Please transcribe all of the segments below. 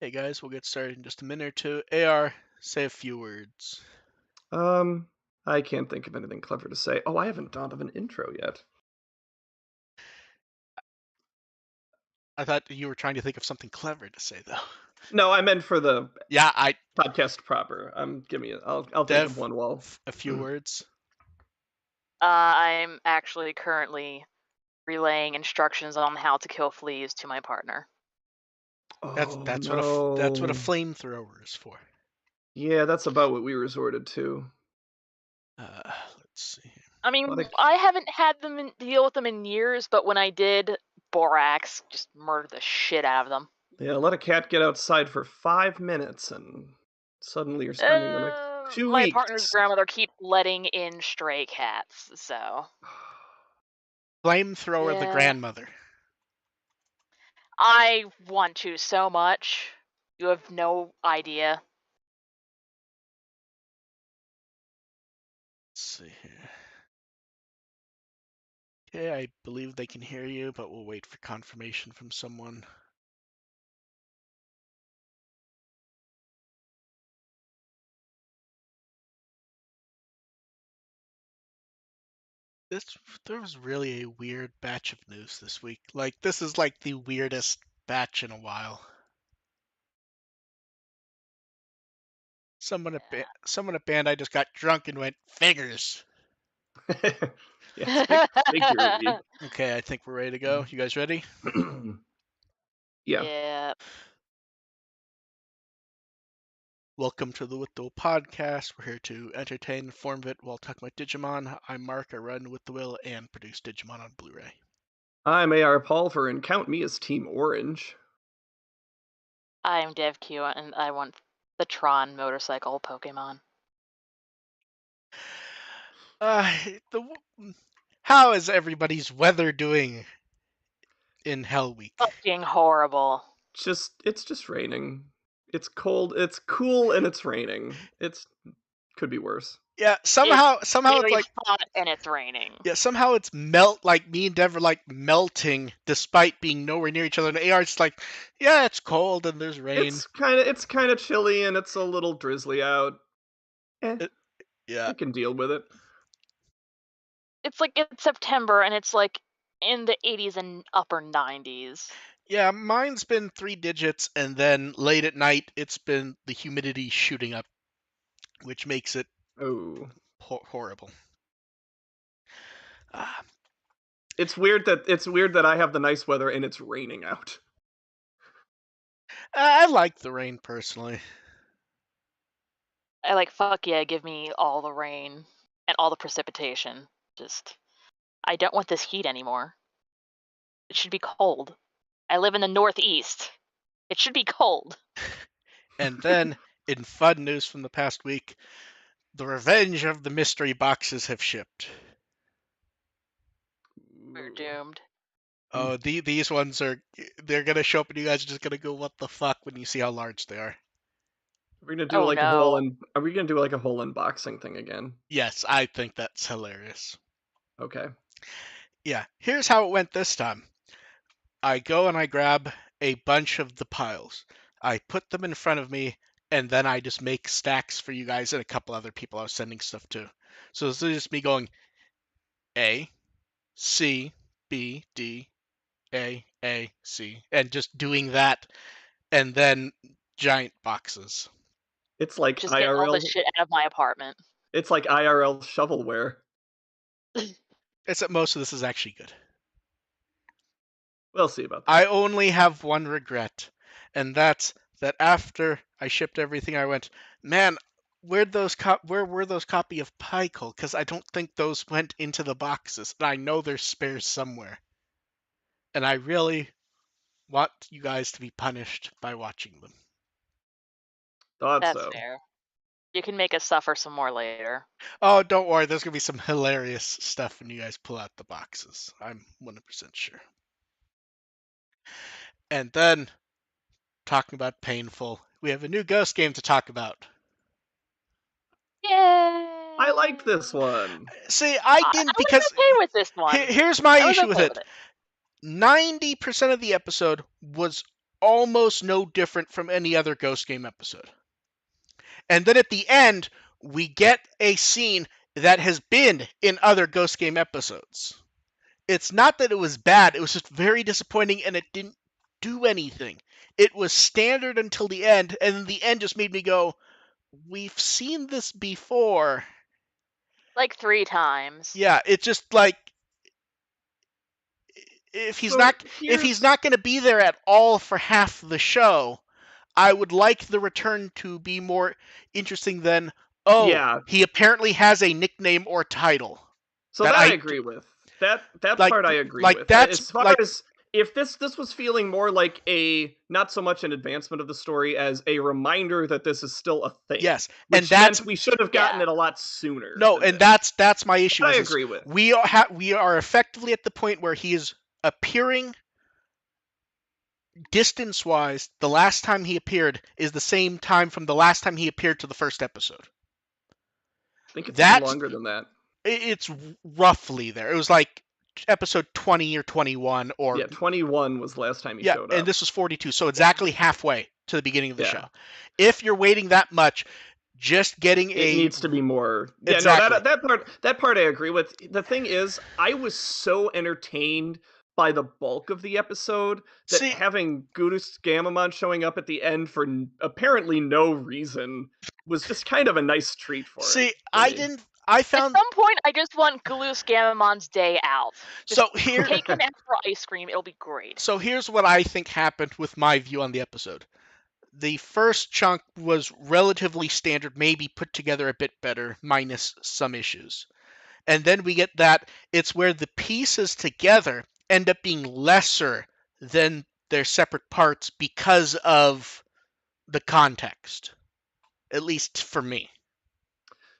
Hey guys, we'll get started in just a minute or two. AR, say a few words. I can't think of anything clever to say. Oh, I haven't thought of an intro yet. I thought you were trying to think of something clever to say, though. No, I meant for the Yeah, I podcast proper. Give me. I'll think of Dev, one while. a few words. I'm actually currently relaying instructions on how to kill fleas to my partner. That's Oh that's what a no. flamethrower is for. Yeah, that's about what we resorted to. Let's see. I mean, Let a, I haven't had them deal with them in years, but when I did, borax just murdered the shit out of them. let a cat get outside for 5 minutes, and suddenly you're spending the next 2 My partner's weeks. grandmother keeps letting in stray cats, so Flamethrower the yeah. grandmother. I want to so much. You have no idea. Let's see here. Okay, I believe they can hear you, but we'll wait for confirmation from someone. There was really a weird batch of news this week. Like, this is like the weirdest batch in a while. Someone at Bandai just got drunk and went, figures. Yes, figuratively. Okay, I think we're ready to go. You guys ready? Yeah. Yeah. Welcome to the With the Will podcast. We're here to entertain, inform it while talking about Digimon. I'm Mark. I run With the Will and produce Digimon on Blu-ray. I'm AR Pulver, and count me as Team Orange. I'm DevQ, and I want the Tron motorcycle Pokemon. How is everybody's weather doing in Hell Week? Fucking horrible. It's just raining. It's cold, it's cool, and it's raining. Could be worse. Yeah, It's somehow it's very like hot and it's raining. yeah, somehow it's like me and Dev are like melting despite being nowhere near each other. And AR is like, yeah, it's cold and there's rain. It's kinda chilly and it's a little drizzly out. Eh, Uh, yeah, we can deal with it. It's like it's September and it's like in the 80s and upper 90s. yeah. Mine's been 3 digits, and then late at night it's been the humidity shooting up, which makes it Oh. horrible. Ah, It's weird that I have the nice weather and it's raining out. I like the rain personally. I like, fuck yeah, give me all the rain and all the precipitation. Just, I don't want this heat anymore. It should be cold. I live in the Northeast. It should be cold. And then, in fun news from the past week, the Revenge of the Mystery Boxes have shipped. We're Ooh. doomed. Oh, these ones they're gonna show up and you guys are just gonna go, what the fuck, when you see how large they are. Oh no. Are we gonna do like a whole unboxing thing again? Yes, I think that's hilarious. Okay. Yeah, here's how it went this time. I go and I grab a bunch of the piles. I put them in front of me, and then I just make stacks for you guys and a couple other people I was sending stuff to. So this is just me going A, C, B, D, A, C, and just doing that, and then giant boxes. It's like Just getting all this IRL shit out of my apartment. it's like IRL shovelware. Except most of this is actually good. We'll see about that. I only have one regret, and that's that after I shipped everything, I went, man, where were those copy of Pykel? Because I don't think those went into the boxes, and I know there's spares somewhere. And I really want you guys to be punished by watching them. Thought That's so. fair. You can make us suffer some more later. Oh, don't worry, there's gonna be some hilarious stuff when you guys pull out the boxes. I'm 100% sure. And then, talking about painful, we have a new Ghost game to talk about. I like Yay! this one. See, I I didn't, was because okay with this one. here's my I was issue with okay it. with it. 90% of the episode was almost no different from any other Ghost Game episode. And then at the end, we get a scene that has been in other Ghost Game episodes. It's not that it was bad, it was just very disappointing and it didn't do anything. It was standard until the end, and then the end just made me go, we've seen this before. Like 3 times. Yeah, it's just like if he's So not if he's not going to be there at all for half the show, I would like the return to be more interesting than, oh, yeah, he apparently has a nickname or title so that that I I agree with. That like part I agree like with. that's As far like as if this was feeling more like a not so much an advancement of the story as a reminder that this is still a thing, yes, and which that's meant we should have gotten Yeah. it a lot sooner no, than and this. that's my issue That I is agree with. we are effectively at the point where he is appearing distance wise. The last time he appeared is the same time from the last time he appeared to the first episode. I think it's even That's longer than that. it's roughly there. It was like episode 20 or 21 or Yeah, 21 was the last time he yeah, showed and up. this was 42, so exactly halfway to the beginning of the Yeah. show. If you're waiting that much, just getting It a needs to be more. Yeah, no, exactly. that part I agree with. The thing is, I was so entertained by the bulk of the episode that See, having Gurus Gamamon showing up at the end for apparently no reason was just kind of a nice treat for it see, for I me. didn't. I At found some point, I just want Galoo's Gamamon's day out. Just so here. take him out for ice cream. It'll be great. So here's what I think happened with my view on the episode. The first chunk was relatively standard, maybe put together a bit better, minus some issues. And then we get that it's where the pieces together end up being lesser than their separate parts because of the context, at least for me.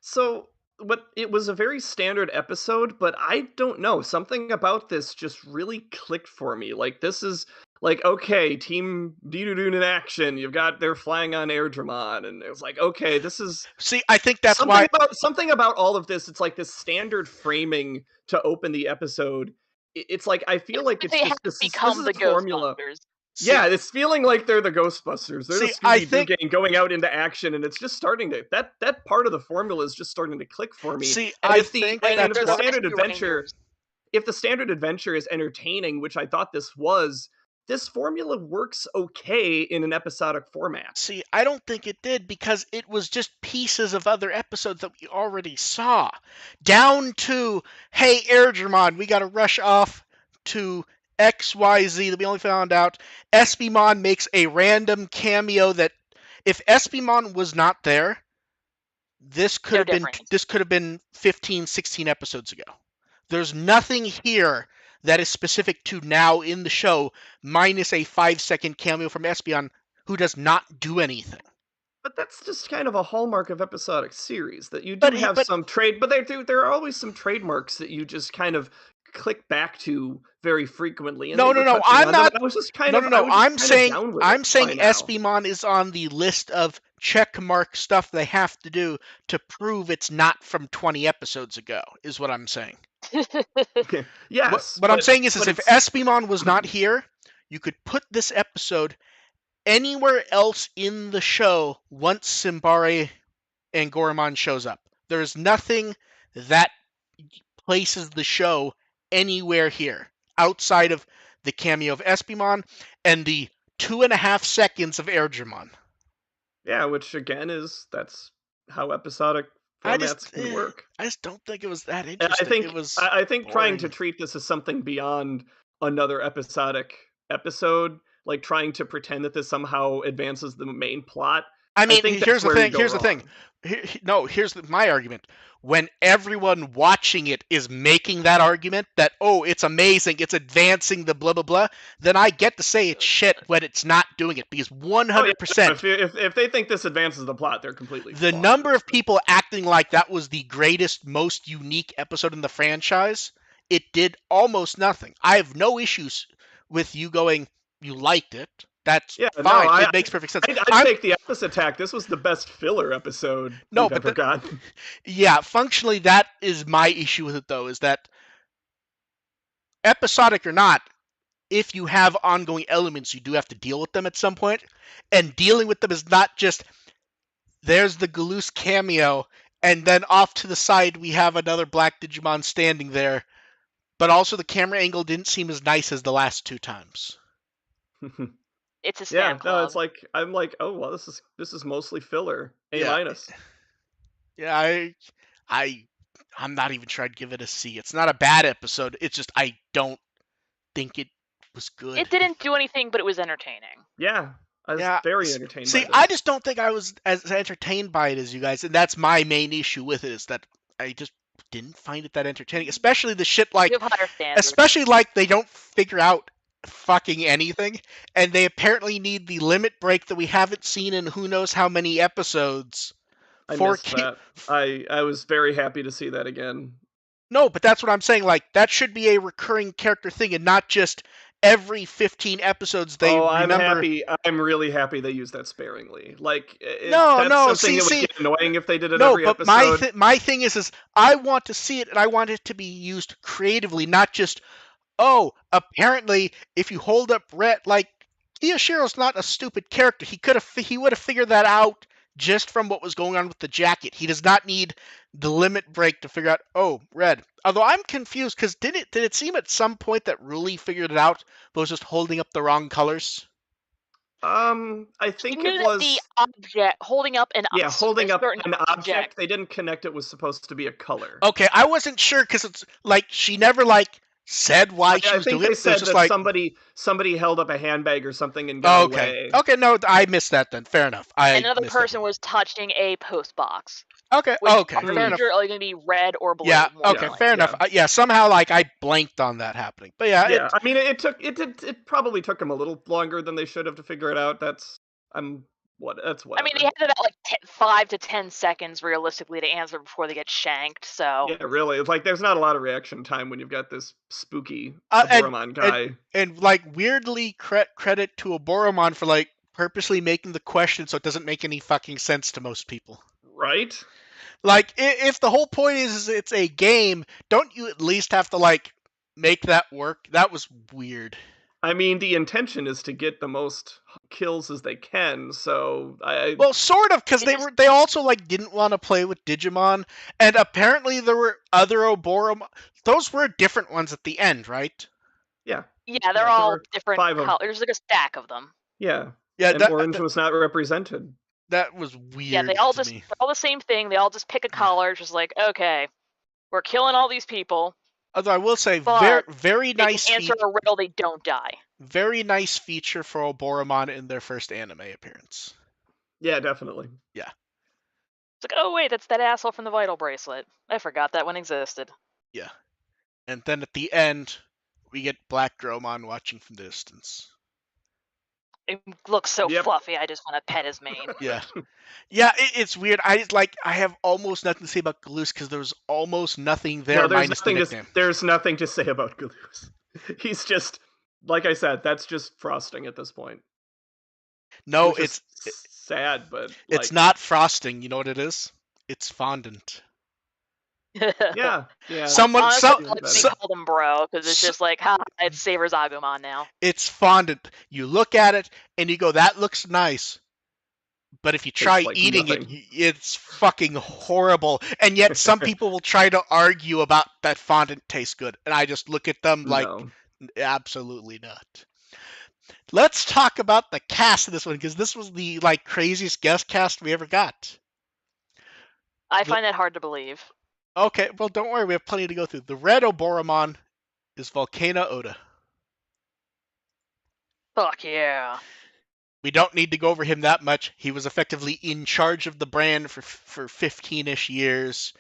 So, what it was a very standard episode, but I don't know, something about this just really clicked for me. Like this is like, okay, Team Didodoon in action. They're flying on Airdramon, and it was like, okay, this is See, I think that's why. something about all of this. It's like this standard framing to open the episode. It's like I feel like it's They have just this become is the a formula. Ghostbusters. Yeah, it's feeling like they're the Ghostbusters. They're the I Scooby-Doo think. gang going out into action, and it's just starting to that part of the formula is just starting to click for me. See, And I if think if that's the They're the what. standard Rescue adventure Rangers. if the standard adventure is entertaining, which I thought this was, this formula works okay in an episodic format. See, I don't think it did because it was just pieces of other episodes that we already saw. Down to, hey, Airdramon, we got to rush off to XYZ that we only found out. Espimon makes a random cameo that, if Espimon was not there, this could have been 15, 16 episodes ago. There's nothing here that is specific to now in the show, minus a 5-second cameo from Espion, who does not do anything. But that's just kind of a hallmark of episodic series, that you do But have some trade, but there are always some trademarks that you just kind of click back to very frequently. And no, I'm not. I was just kind No, of, no, no. I'm saying by now. Espimon is on the list of checkmark stuff they have to do to prove it's not from 20 episodes ago. Is what I'm saying. Yes. What I'm saying is if Espimon was not here, you could put this episode anywhere else in the show once Simbare and Goramon shows up. There is nothing that places the show anywhere here outside of the cameo of Espimon and the 2.5 seconds of Airdramon. Yeah, which again that's how episodic formats can work. I just don't think it was that interesting. I think boring. Trying to treat this as something beyond another episodic episode, like trying to pretend that this somehow advances the main plot. I mean, here's the thing. Here's my argument. When everyone watching it is making that argument that, oh, it's amazing, it's advancing the blah, blah, blah, then I get to say it's shit when it's not doing it, because 100%. If they think this advances the plot, they're completely The number of people acting like that was the greatest, most unique episode in the franchise, it did almost nothing. I have no issues with you going, you liked it. That's fine. No, it makes perfect sense. I'd take the Epis attack. This was the best filler episode we've ever gotten. Yeah, functionally, that is my issue with it, though, is that episodic or not, if you have ongoing elements, you do have to deal with them at some point. And dealing with them is not just, there's the Galoose cameo, and then off to the side we have another black Digimon standing there. But also the camera angle didn't seem as nice as the last 2 times. It's a stand club. No, it's like I'm like, oh well, this is mostly filler. A-. Yeah, I'm not even sure I'd give it a C. It's not a bad episode. It's just I don't think it was good. It didn't do anything, but it was entertaining. Yeah, I was very entertained. See, I just don't think I was as entertained by it as you guys, and that's my main issue with it, is that I just didn't find it that entertaining. Especially the shit like, especially like they don't figure out fucking anything, and they apparently need the limit break that we haven't seen in who knows how many episodes. I missed that. I was very happy to see that again. No, but that's what I'm saying. Like, that should be a recurring character thing, and not just every 15 episodes they remember. I'm really happy they used that sparingly. Like, something that would get annoying if they did it every episode. No, but my thing is I want to see it, and I want it to be used creatively, not just, oh, apparently if you hold up Red, like, Kiyoshiro's not a stupid character. He would have figured that out just from what was going on with the jacket. He does not need the limit break to figure out, oh, Red. Although I'm confused, because did it seem at some point that Ruli figured it out, but was just holding up the wrong colors? I think it was the object holding up an object. They didn't connect it was supposed to be a color. Okay, I wasn't sure, because it's like she never said why she was doing it. They said that somebody held up a handbag or something and got away. Okay, no, I missed that then. Fair enough. Another person was touching a post box. Okay, fair enough. Are going to be red or blue. Yeah, okay, fair enough. Somehow I blanked on that happening. But yeah. I mean, it probably took them a little longer than they should have to figure it out. That's I whatever. mean, they have about like 5 to 10 seconds realistically to answer before they get shanked. So Yeah, really. It's like there's not a lot of reaction time when you've got this spooky Uh, and, Aboromon and guy. and like weirdly credit to Oboromon for like purposely making the question so it doesn't make any fucking sense to most people. Right? Like if the whole point is it's a game, don't you at least have to like make that work? That was weird. I mean, the intention is to get the most kills as they can, so Well, sort of, because It is- they also like didn't want to play with Digimon, and apparently there were other Oboromon. Those were different ones at the end, right? yeah. yeah, they're There all were different 5 of colors. There's like a stack of them. yeah. Yeah, And orange was not represented. that was Yeah, weird they all to just me. they're all the same thing. They all just pick a color, just like, okay, we're killing all these people, Although I will say, but very they nice can answer a riddle, they don't die. very nice feature for Oboromon in their first anime appearance. Yeah, definitely. Yeah. It's like, oh wait, that's that asshole from the Vital Bracelet. I forgot that one existed. Yeah. And then at the end, we get Black Dromon watching from the distance. It looks so Yep. fluffy. I just want to pet his mane. Yeah. Yeah, it's weird. I have almost nothing to say about Galoose because there was almost nothing there No, minus the nickname. there's nothing to say about Galoose. He's just, like I said, that's just frosting at this point. No, Which is sad, but it's like, not frosting. You know what it is? It's fondant. yeah. Someone, Honestly, so, I like so, being called him bro because it's so just like, ha, it's Savers Agumon now. it's fondant. You look at it and you go, "That looks nice." But if you try like eating nothing. it, it's fucking horrible. And yet some people will try to argue about that fondant tastes good. And I just look at them like, No. absolutely not. Let's talk about the cast of this one, because this was the like craziest guest cast we ever got. I find that hard to believe. Okay, well, don't worry. We have plenty to go through. The red Oboromon is Volcano Oda. Fuck yeah. We don't need to go over him that much. He was effectively in charge of the brand for 15-ish years.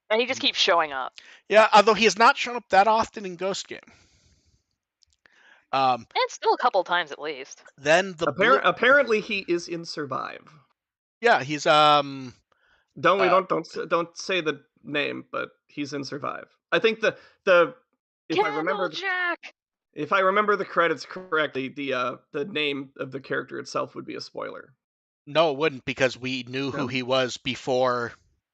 And he just keeps showing up. Yeah, although he has not shown up that often in Ghost Game. And still a couple times at least. Then the apparently he is in Survive. Yeah, he's Don't say the name, but he's in Survive. I think the if I remember Jack. If I remember the credits correctly, the name of the character itself would be a spoiler. No, it wouldn't, because we knew who he was before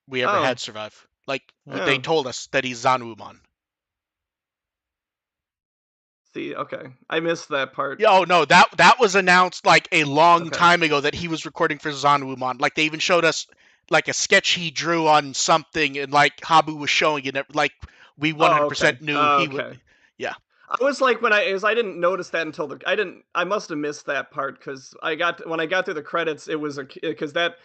we ever had Survive. Like, they told us that he's Zanumon. See, okay. I missed that part. Yeah, oh no, that was announced like a long time ago that he was recording for Zanumon. Like, they even showed us like a sketch he drew on something, and like Habu was showing it. Like, we 100% knew he would. Yeah. I was like, I didn't notice that until I must have missed that part, because when I got through the credits, it was because that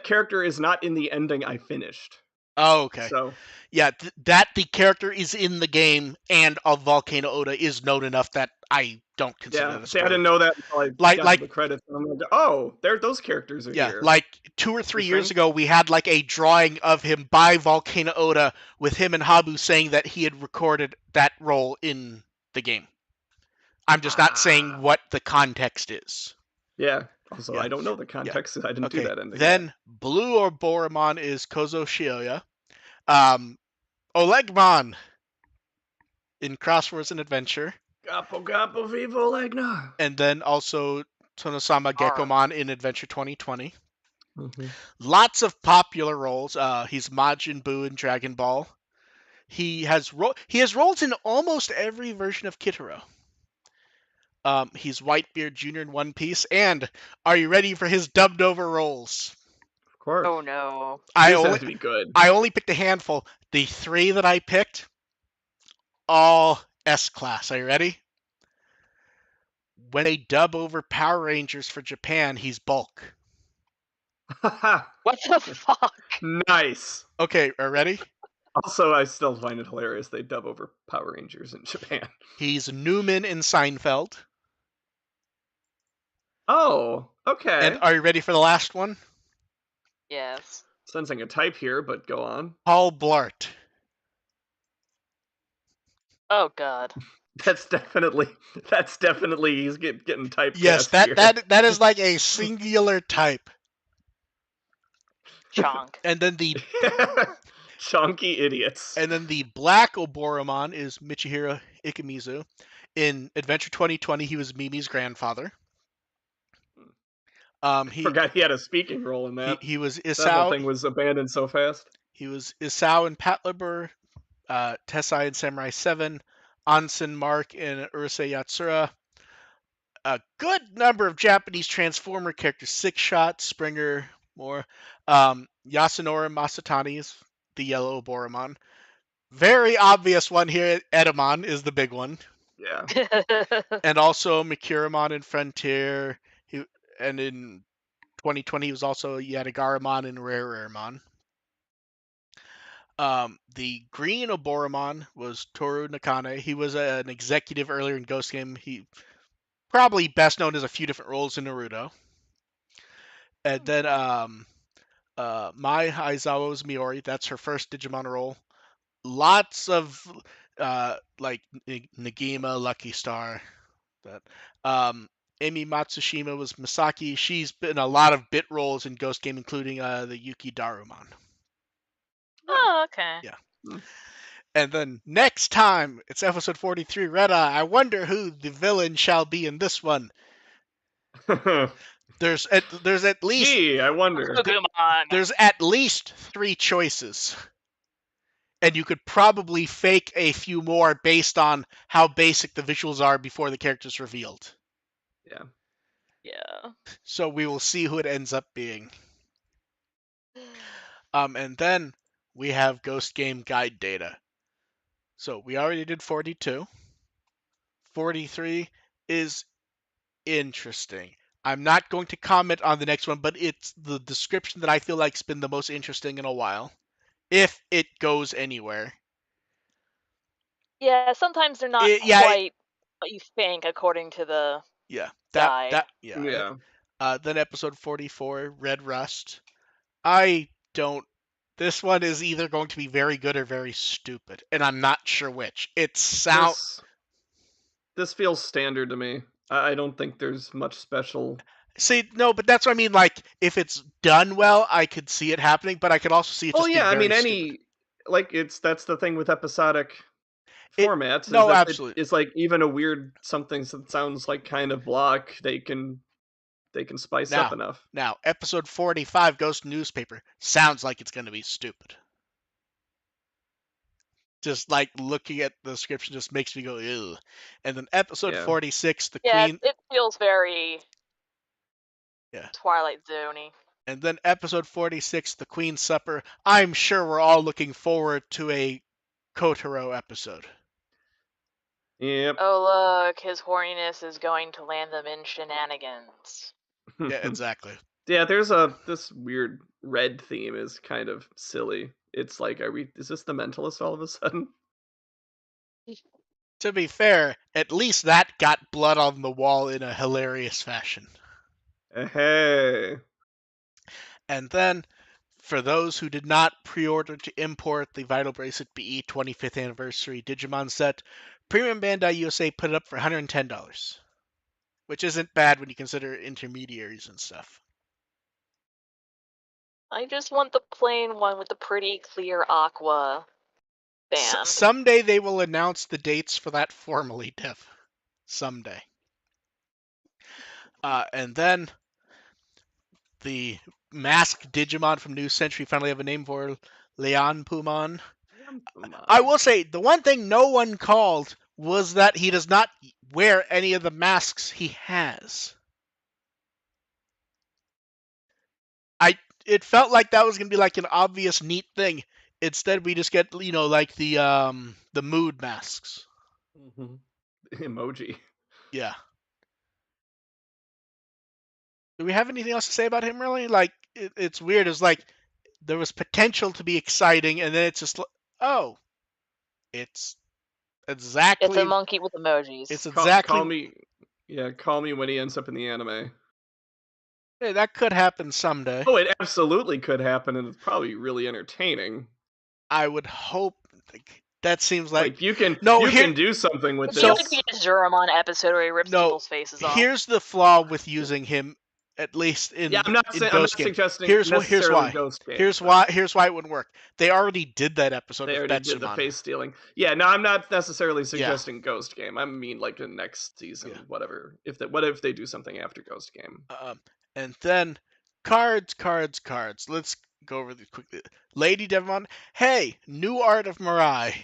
character is not in the ending I finished. Oh, okay. So yeah, that the character is in the game and of Volcano Oda is known enough that I don't consider that a spoiler. I didn't know that until I got to the credits, and I'm like, oh, those characters are here. Like 2 or 3 years ago, we had like a drawing of him by Volcano Oda with him and Habu saying that he had recorded that role in the game. I'm just not saying what the context is. Yeah. Also, I don't know the context. I didn't do that ending. Then Blue Oboromon is Kozo Shioya. Olegmon in Crosswords and Adventure. Gapo Gapo Vivo Olegna. And then also Tonosama Gekomon in Adventure 2020. Mm-hmm. Lots of popular roles. He's Majin Buu in Dragon Ball. He has roles in almost every version of Kitaro. He's Whitebeard Jr. in One Piece. And are you ready for his dubbed over roles? Of course. Oh no. Have to be good. I only picked a handful. The 3 that I picked, all S-class. Are you ready? When they dub over Power Rangers for Japan, he's Bulk. What the fuck? Nice. Okay, are you ready? Also, I still find it hilarious they dub over Power Rangers in Japan. He's Newman in Seinfeld. Oh, okay. And are you ready for the last one? Yes. Sensing a type here, but go on. Paul Blart. Oh god. That's definitely he's getting typecast Yes, here. that is like a singular type. Chonk. And then the Chonky idiots. black Oboromon is Michihiro Ikemizu. In Adventure 2020, he was Mimi's grandfather. Forgot he had a speaking role in that. He was That whole Isao. thing was abandoned so fast. He was Isao in Patlabor, Tessai in Samurai 7, Ansen Mark in Urusei Yatsura. A good number of Japanese Transformer characters: Six Shot, Springer, more. Yasunori Masatani is the yellow Oboromon. Very obvious one here. Edamon is the big one. Yeah. And also Mikiramon in Frontier. And in 2020, he was also Yadagaramon and Raremon. The green Oboromon was Toru Nakane. He was an executive earlier in Ghost Game. He probably best known as a few different roles in Naruto. And then Mai Aizawa was Miori. That's her first Digimon role. Lots of like Nagima, Lucky Star. That Amy Matsushima was Misaki. She's been a lot of bit roles in Ghost Game, including the Yuki Darumon. Oh, okay. Yeah. And then next time, it's episode 43, Red Eye. I wonder who the villain shall be in this one. There's at least Gee, I wonder. There's at least 3 choices. And you could probably fake a few more based on how basic the visuals are before the character's revealed. Yeah. Yeah. So we will see who it ends up being. And then we have Ghost Game guide data. So we already did 42. 43 is interesting. I'm not going to comment on the next one, but it's the description that I feel like's been the most interesting in a while, if it goes anywhere. Yeah, sometimes they're not quite what you think according to the guide. Yeah. Then episode 44, Red Rust. This one is either going to be very good or very stupid, and I'm not sure which. This feels standard to me. I don't think there's much special. See, no, but that's what I mean. Like, if it's done well, I could see it happening, but I could also see it just being very stupid. Like that's the thing with episodic formats. Absolutely. It's like even a weird something that sounds like kind of block, they can spice up enough. Now, episode 45, Ghost Newspaper, sounds like it's going to be stupid. Just like looking at the description just makes me go, ew. And then episode 46, the Queen. It feels very Twilight Zone-y. And then episode 46, the Queen's Supper. I'm sure we're all looking forward to a Kotaro episode. Yep. Oh, look, his horniness is going to land them in shenanigans. Yeah, exactly. Yeah, this weird red theme is kind of silly. It's like, is this the Mentalist all of a sudden? To be fair, at least that got blood on the wall in a hilarious fashion. Hey. And then, for those who did not pre-order to import the Vital Bracelet BE 25th Anniversary Digimon set, Premium Bandai USA put it up for $110, which isn't bad when you consider intermediaries and stuff. I just want the plain one with the pretty clear aqua band. Someday they will announce the dates for that formally, Dev. Someday. And then the masked Digimon from New Century finally have a name for Leon Pumon. I will say, the one thing no one called was that he does not wear any of the masks he has. It felt like that was going to be like an obvious neat thing. Instead, we just get, like the mood masks. Mm-hmm. Emoji. Yeah. Do we have anything else to say about him, really? Like, it's weird. It's like, there was potential to be exciting, and then it's just, oh. It's exactly... It's a monkey with emojis. It's exactly... Call me when he ends up in the anime. Hey, that could happen someday. Oh, it absolutely could happen, and it's probably really entertaining. I would hope... That seems like Like you can no. can do something with It this. feels like the Azurammon episode where he rips No, people's faces off. here's the flaw with using him, at least in Yeah, I'm not Ghost Game. suggesting Here's necessarily why. Ghost Game. Here's why it wouldn't work. They already did that episode They with already did the Betsumon. face stealing. Yeah, no, I'm not necessarily Yeah. suggesting Ghost Game. I mean, like the next season, Yeah. whatever. What if they do something after Ghost Game? And then cards. Let's go over these quickly. Lady Devon. Hey, new art of Mirai.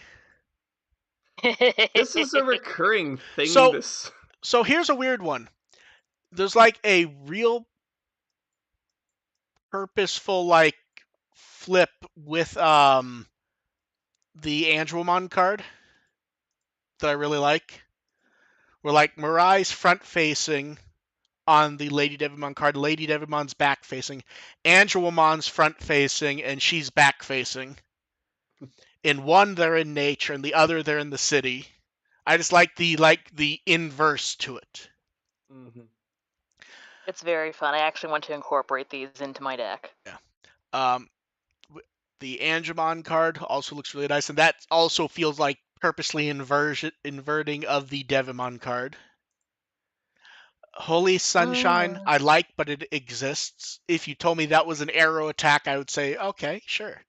This is a recurring thing. So here's a weird one. There's like a real purposeful like flip with the Andromon card that I really like. Where like Mirai's front facing on the Lady Devimon card, Lady Devimon's back facing, Andromon's front facing, and she's back facing. In one they're in nature, and the other they're in the city. I just like the inverse to it. Mm-hmm. It's very fun. I actually want to incorporate these into my deck. Yeah. The Angemon card also looks really nice, and that also feels like purposely inverting of the Devimon card. Holy Sunshine, I like, but it exists. If you told me that was an arrow attack, I would say, okay, sure.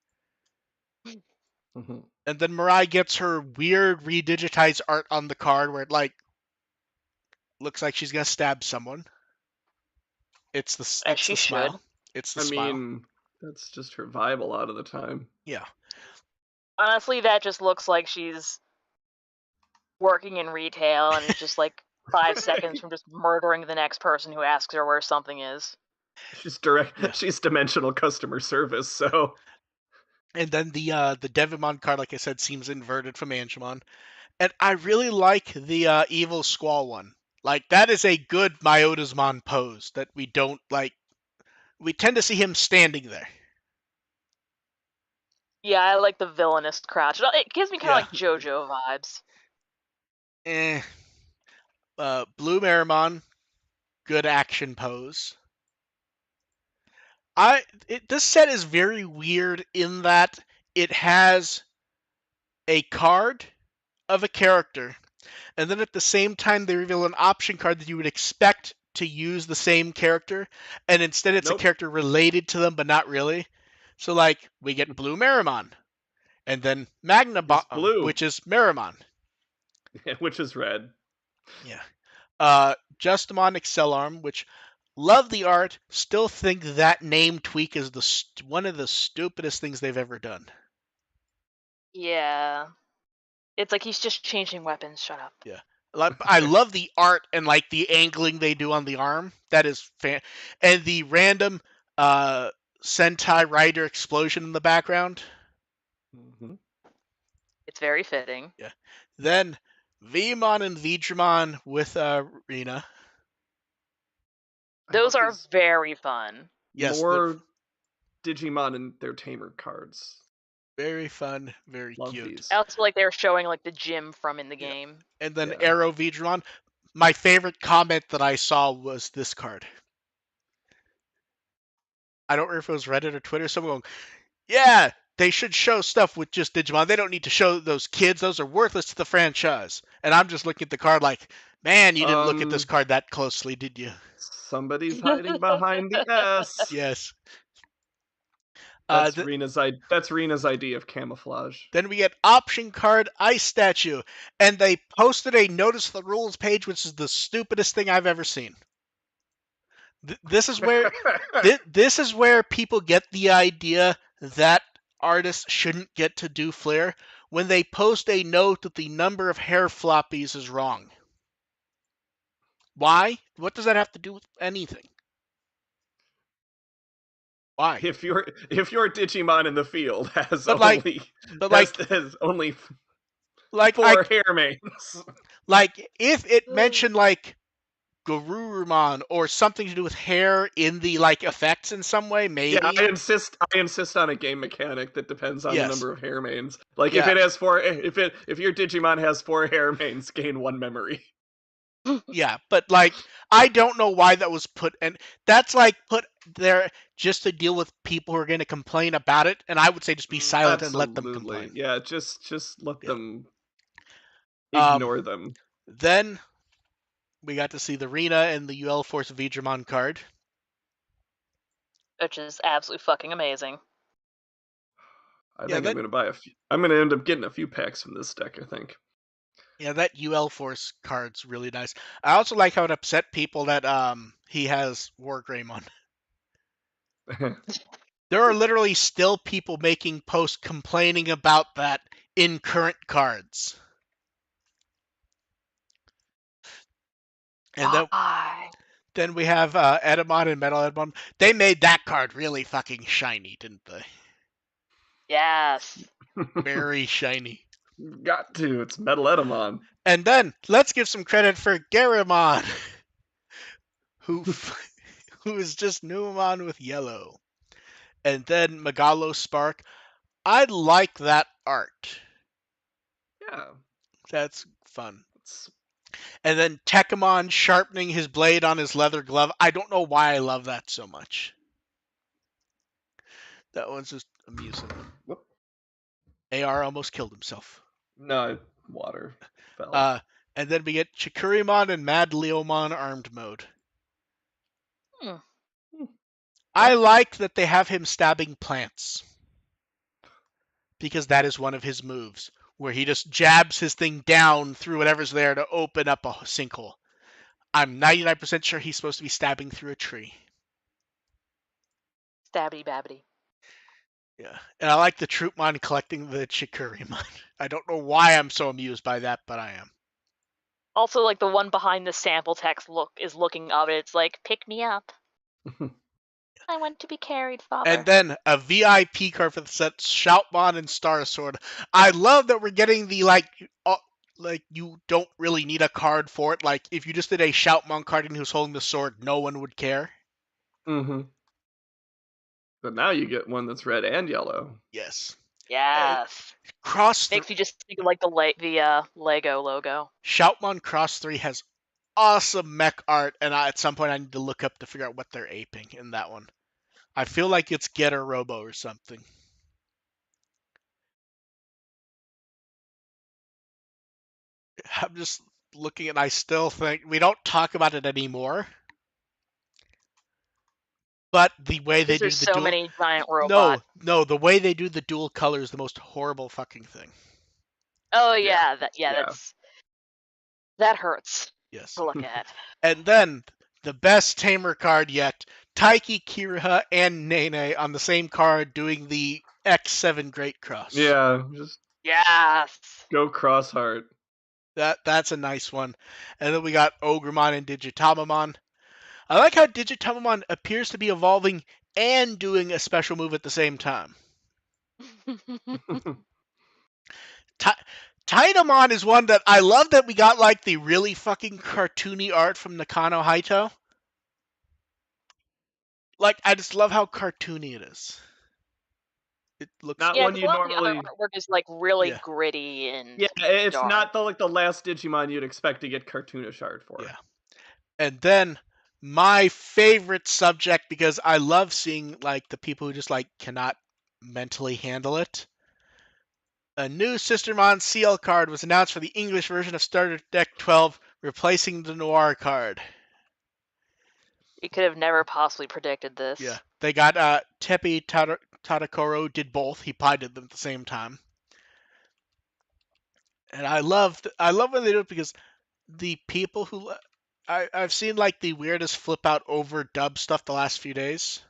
Mm-hmm. And then Mirai gets her weird redigitized art on the card where it like looks like she's gonna stab someone. It's the smile. It's the smile. I mean, that's just her vibe a lot of the time. Yeah. Honestly, that just looks like she's working in retail and it's just like 5 seconds from just murdering the next person who asks her where something is. She's She's dimensional customer service, so. And then the Devimon card, like I said, seems inverted from Angemon. And I really like the Evil Squall one. Like, that is a good Myotismon pose that we don't, like... We tend to see him standing there. Yeah, I like the villainous crouch. It gives me kind of like JoJo vibes. Blue Marimon, good action pose. This set is very weird in that it has a card of a character, and then at the same time they reveal an option card that you would expect to use the same character, and instead it's a character related to them but not really. So like we get Blue Marimon, and then Magna Blue, which is Marimon, which is red. Yeah. Justamon Excelarm, which love the art, still think that name tweak is one of the stupidest things they've ever done. Yeah. It's like he's just changing weapons. Shut up. Yeah. I love the art and like the angling they do on the arm. That is and the random Sentai Rider explosion in the background. Mm-hmm. It's very fitting. Yeah. Then Vmon and Vidramon with Rena. Those are very fun. Yes, more Digimon and their tamer cards. Very fun, very Love cute. These. I also like they were showing like the gym from in the game. And then Arrow Vidramon. My favorite comment that I saw was this card. I don't remember if it was Reddit or Twitter. Someone going, yeah, they should show stuff with just Digimon. They don't need to show those kids. Those are worthless to the franchise. And I'm just looking at the card like, man, you didn't look at this card that closely, did you? Somebody's hiding behind the S. Yes. That's Rena's idea of camouflage. Then we get option card Ice Statue, and they posted a notice the rules page, which is the stupidest thing I've ever seen. This is where this is where people get the idea that artists shouldn't get to do flair when they post a note that the number of hair floppies is wrong. Why? What does that have to do with anything? Why? If your Digimon in the field has only 4 hair mains. Like if it mentioned like Garurumon or something to do with hair in the like effects in some way, maybe. Yeah, I insist on a game mechanic that depends on the number of hair mains. Like if it has 4, if your Digimon has 4 hair mains, gain 1 memory. Yeah, but like I don't know why that was put, and that's like put there just to deal with people who are going to complain about it, and I would say just be silent and let them Absolutely. complain. Yeah, just let Yeah. them Um. ignore them. Then we got to see the Rena and the UL Force Digimon card. Which is absolutely fucking amazing. I Yeah, think I'm that gonna buy a few. I'm gonna end up getting a few packs from this deck. I think. yeah that UL Force card's really nice. I also like how it upset people that he has War Greymon. There are literally still people making posts complaining about that in current cards. And Why? then we have Edamon and Metal Edamon. They made that card really fucking shiny, didn't they? Yes. Very shiny. Got to. It's Metal Edamon. And then let's give some credit for Garamon, who who is just Numamon with yellow. And then Megalo Spark. I like that art. Yeah. That's fun. It's, And then Tekkamon sharpening his blade on his leather glove. I don't know why I love that so much. That one's just amusing. whoop. AR almost killed himself. No, water fell. And then we get Chikurimon and Mad Leomon armed mode. Hmm. I like that they have him stabbing plants. Because that is one of his moves, where he just jabs his thing down through whatever's there to open up a sinkhole. I'm 99% sure he's supposed to be stabbing through a tree. Stabby babbity. Yeah. And I like the Troopmon collecting the Chikurimon. I don't know why I'm so amused by that, but I am. Also, like the one behind the sample text is looking up. It's like, pick me up. I want to be carried, father. And then a VIP card for the set, Shoutmon and Star Sword. I love that we're getting the like you don't really need a card for it. Like if you just did a Shoutmon card and who's holding the sword, no one would care. Mm-hmm. But now you get one that's red and yellow. Yes. Yes. Makes me just think of like the Lego logo. Shoutmon Cross 3 has awesome mech art, and at some point I need to look up to figure out what they're aping in that one. I feel like it's Getter Robo or something. I'm just looking and I still think we don't talk about it anymore. But the way they do There's the so dual many giant robots. No, the way they do the dual color is the most horrible fucking thing. Oh yeah, that hurts Yes. to look at. And then the best tamer card yet, Taiki, Kiriha, and Nene on the same card doing the X7 Great Cross. Yeah, just Yes. go Crossheart. That's a nice one. And then we got Ogremon and Digitamamon. I like how Digitamamon appears to be evolving and doing a special move at the same time. Titamon is one that I love that we got like the really fucking cartoony art from Nakano Haito. Like I just love how cartoony it is. It looks Not Yeah, one because you a lot of the normally. other artwork is like really Yeah. gritty and Yeah, it's dark. not the last Digimon you'd expect to get cartoonish art for. Yeah. And then my favorite subject, because I love seeing like the people who just like cannot mentally handle it. A new Sistermon CL card was announced for the English version of Starter Deck 12, replacing the Noir card. You could have never possibly predicted this. Yeah, they got Tepi Tadakoro did both. He probably did them at the same time. And I love when they do it because the people who I've seen like the weirdest flip out over dub stuff the last few days.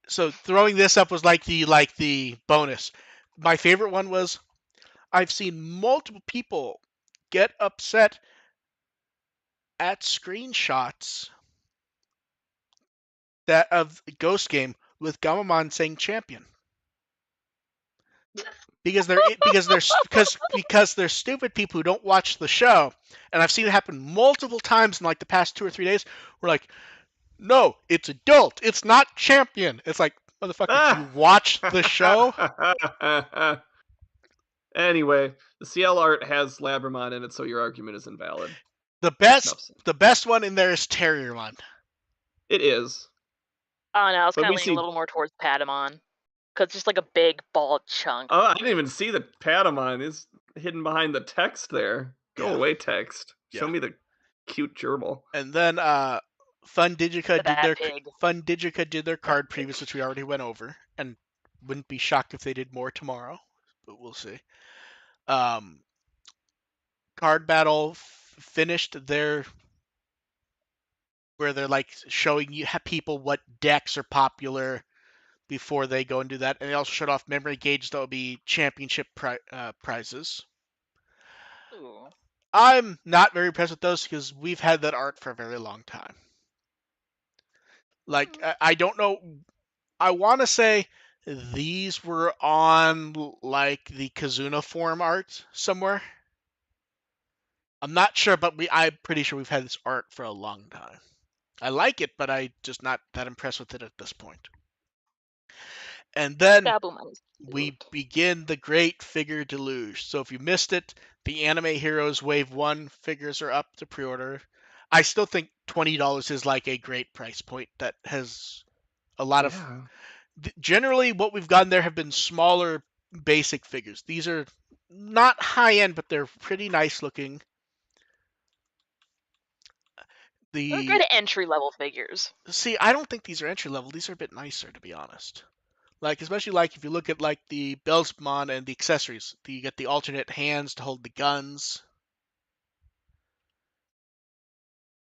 So throwing this up was like the bonus. My favorite one was I've seen multiple people get upset at screenshots that of Ghost Game with Gamamon saying champion. Because they're stupid people who don't watch the show, and I've seen it happen multiple times in like the past 2 or 3 days. We're like, no, it's adult, it's not champion. It's like, motherfucker, you watch the show. Anyway, the CL art has Labramon in it, so your argument is invalid. The best one in there is Terriermon. It is. Oh no, I was But kind we of leaning see- a little more towards Patamon, because just like a big bald chunk. Oh, I didn't even see the Patamon. It's hidden behind the text there. Go Yeah. away, text. Show Yeah. me the cute gerbil. And then Fun Digica The Bat Pig. did their card previews, which we already went over, and wouldn't be shocked if they did more tomorrow, but we'll see. Card Battle finished their where they're like showing you people what decks are popular before they go and do that, and they also showed off memory gauges that will be championship prizes. Ooh. I'm not very impressed with those because we've had that art for a very long time. Like I don't know. I want to say these were on like the Kazuna form art somewhere. I'm not sure, but I'm pretty sure we've had this art for a long time. I like it, but I'm just not that impressed with it at this point. And then Gabumon is we cute. begin the great figure deluge. So if you missed it, the Anime Heroes Wave 1 figures are up to pre-order. I still think $20 is like a great price point that has a lot of... Generally, what we've gotten there have been smaller, basic figures. These are not high-end, but they're pretty nice looking. They're good entry-level figures. See, I don't think these are entry-level. These are a bit nicer, to be honest. Like, especially like if you look at like the Bellspawn and the accessories, you get the alternate hands to hold the guns.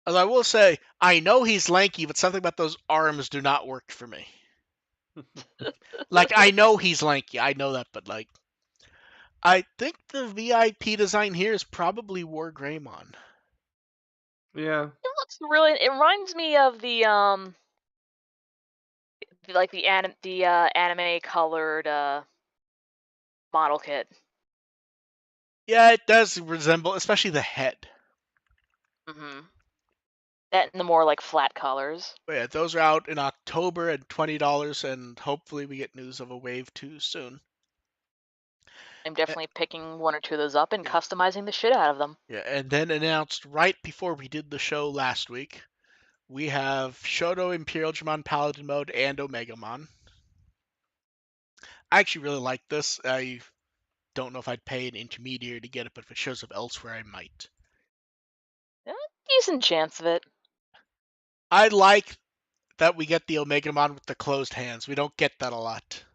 Although I will say, I know he's lanky, but something about those arms do not work for me. Like, I know he's lanky, I know that, but like, I think the VIP design here is probably War Greymon. Yeah. It looks really. It reminds me of the like the anime colored model kit. Yeah, it does resemble, especially the head. Mm-hmm. That and the more like flat colors. But yeah, those are out in October at $20, and hopefully we get news of a Wave 2 soon. I'm definitely picking one or two of those up and Yeah. customizing the shit out of them. Yeah, and then announced right before we did the show last week, we have Shoto Imperial Dramon Paladin Mode and Omegamon. I actually really like this. I don't know if I'd pay an intermediary to get it, but if it shows up elsewhere, I might. Decent chance of it. I like that we get the Omegamon with the closed hands. We don't get that a lot.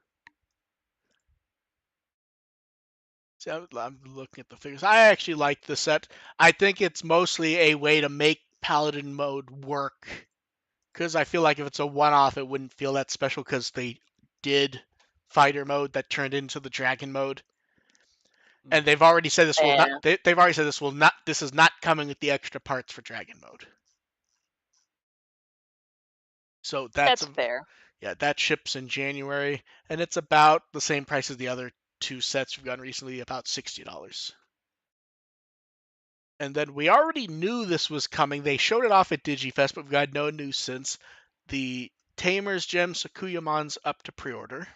See, I'm looking at the figures. I actually like the set. I think it's mostly a way to make Paladin Mode work. Because I feel like if it's a one-off, it wouldn't feel that special because they did fighter mode that turned into the dragon mode, and they've already said this will not. They've already said this will not. This is not coming with the extra parts for dragon mode. So That's fair. Yeah, that ships in January, and it's about the same price as the other two sets we've gotten recently, about $60. And then we already knew this was coming. They showed it off at DigiFest, but we've got no news since. The Tamer's Gem Sakuyamon's up to pre-order.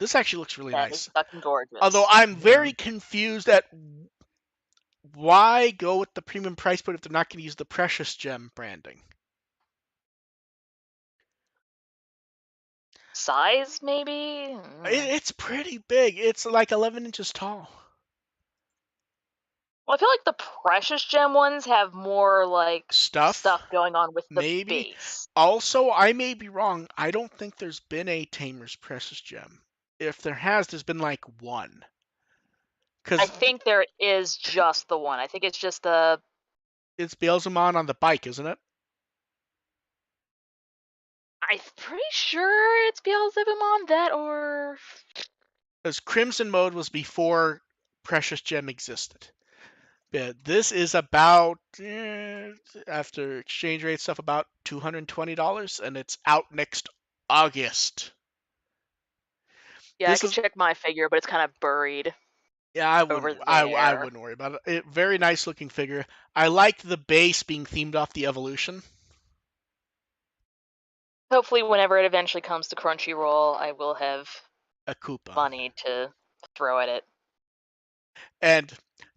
This actually looks really That nice. is fucking gorgeous. Although I'm very confused at why go with the premium price point if they're not going to use the Precious Gem branding. Size, maybe? It's pretty big. It's like 11 inches tall. Well, I feel like the Precious Gem ones have more like Stuff going on with the maybe. base. Also, I may be wrong. I don't think there's been a Tamer's Precious Gem. If there has, there's been like one. I think there is just the one. I think it's just the... It's Beelzemon on the bike, isn't it? I'm pretty sure it's Beelzebumon, that or... Because Crimson Mode was before Precious Gem existed. Yeah, this is about, after exchange rate stuff, about $220, and it's out next August. Yeah, I can check my figure, but it's kind of buried. Yeah, I wouldn't worry about it. Very nice looking figure. I like the base being themed off the evolution. Hopefully, whenever it eventually comes to Crunchyroll, I will have a coupon money to throw at it. And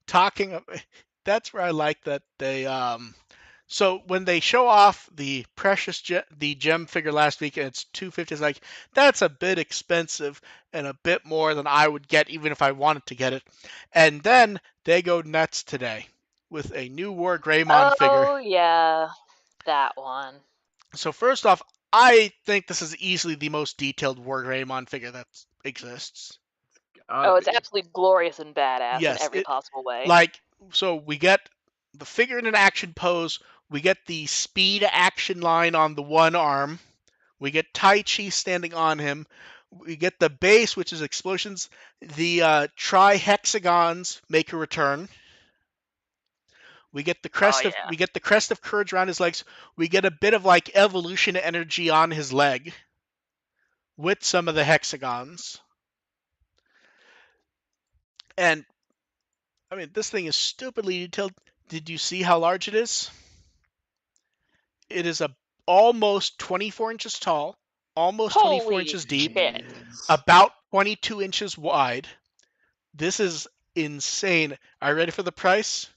talking of, that's where I like that they so when they show off the the gem figure last week and it's $250, it's like that's a bit expensive and a bit more than I would get even if I wanted to get it. And then they go nuts today with a new War Greymon figure. Oh yeah, that one. So first off, I think this is easily the most detailed War Greymon figure that exists. Gotta Oh, it's be. absolutely glorious and badass in Yes, every possible way. like so we get the figure in an action pose, we get the speed action line on the one arm, we get Tai Chi standing on him, we get the base, which is explosions, the tri-hexagons make a return. We get the Oh crest of yeah. we get the crest of courage around his legs. We get a bit of like evolution energy on his leg with some of the hexagons. And I mean, this thing is stupidly detailed. Did you see how large it is? It is almost 24 inches tall, almost 24 Holy inches deep, shit. Jeez. about 22 inches wide. This is insane. Are you ready for the price?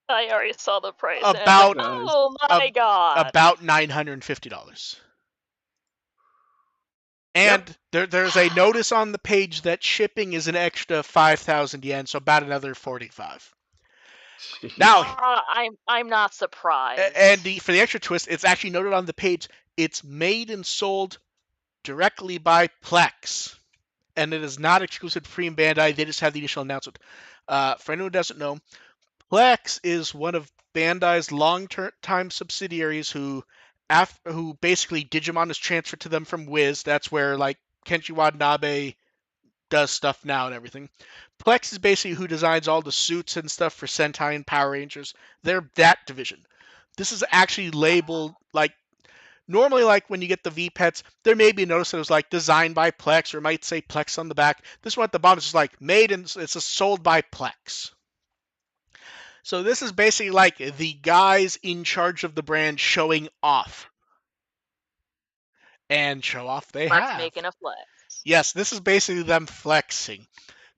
I already saw the price and it's like, About Guys. oh my god. about $950. Yep. And there's a notice on the page that shipping is an extra 5,000 yen, so about another 45. Now, Jeez. I'm not and surprised. for the extra twist, it's actually noted on the page. It's made and sold directly by Plex, and it is not exclusive to Free Bandai. They just have the initial announcement. For anyone who doesn't know, Plex is one of Bandai's long-time subsidiaries who basically Digimon is transferred to them from Wiz. That's where like Kenshi Watanabe does stuff now and everything. Plex is basically who designs all the suits and stuff for Sentai and Power Rangers. They're that division. This is actually labeled like normally like when you get the V pets, there may be a notice that it was like designed by Plex or it might say Plex on the back. This one at the bottom is just like made and it's just sold by Plex. So this is basically like the guys in charge of the brand showing off. And show off they Flex have. making a flex. Yes, this is basically them flexing.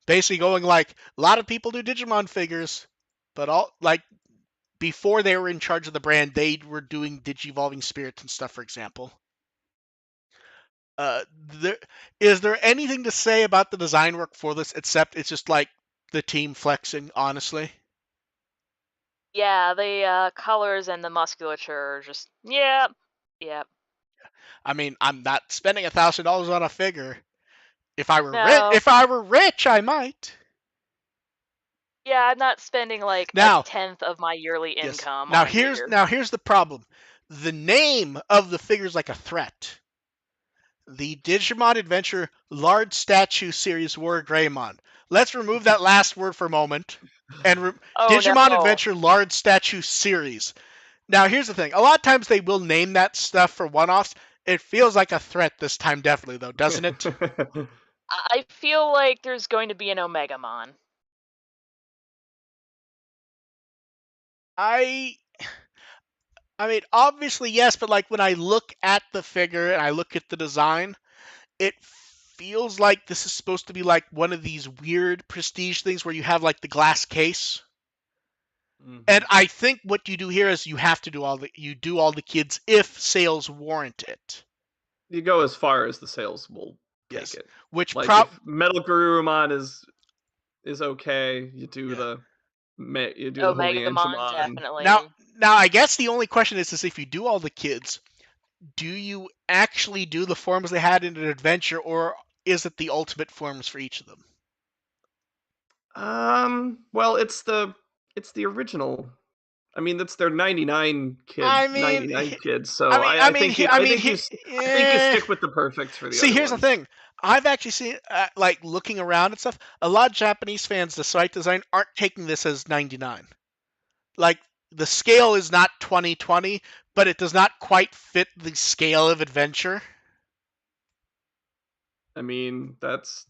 Basically going like a lot of people do Digimon figures, but all like before they were in charge of the brand, they were doing Digivolving Spirits and stuff, for example. Uh, there, is there anything to say about the design work for this except it's just like the team flexing, honestly? Yeah, the colors and the musculature are just yep. Yep. I mean, I'm not spending $1,000 on a figure. If I No. were rich, I might. Yeah, I'm not spending like a Now, 10th of my yearly yes. income on a figure. Here's the problem. The name of the figure is like a threat. The Digimon Adventure Large Statue Series War Greymon. Let's remove that last word for a moment. And Oh Digimon no. Adventure Large Statue Series. Now, here's the thing. A lot of times they will name that stuff for one-offs. It feels like a threat this time, definitely, though, doesn't it? I feel like there's going to be an Omegamon. I mean, obviously, yes, but like when I look at the figure and I look at the design, it feels like this is supposed to be like one of these weird prestige things where you have like the glass case. Mhm. And I think what you do here is you have to do all the kids if sales warrant it. You go as far as the sales will take Yes. it. Which Like if Metal Garurumon is okay, you do Yeah. the Holy Omegamon, Angemon. definitely. now I guess the only question is if you do all the kids, do you actually do the forms they had in an adventure, or is it the ultimate forms for each of them? Well, it's the original. I mean, that's their 99 I mean, 99 kids. So I think you stick with the perfects for the see, other here's the ones. thing. I've actually seen, like, looking around and stuff, a lot of Japanese fans, despite design, aren't taking this as 99. Like, the scale is not 2020, but it does not quite fit the scale of adventure. I mean, that's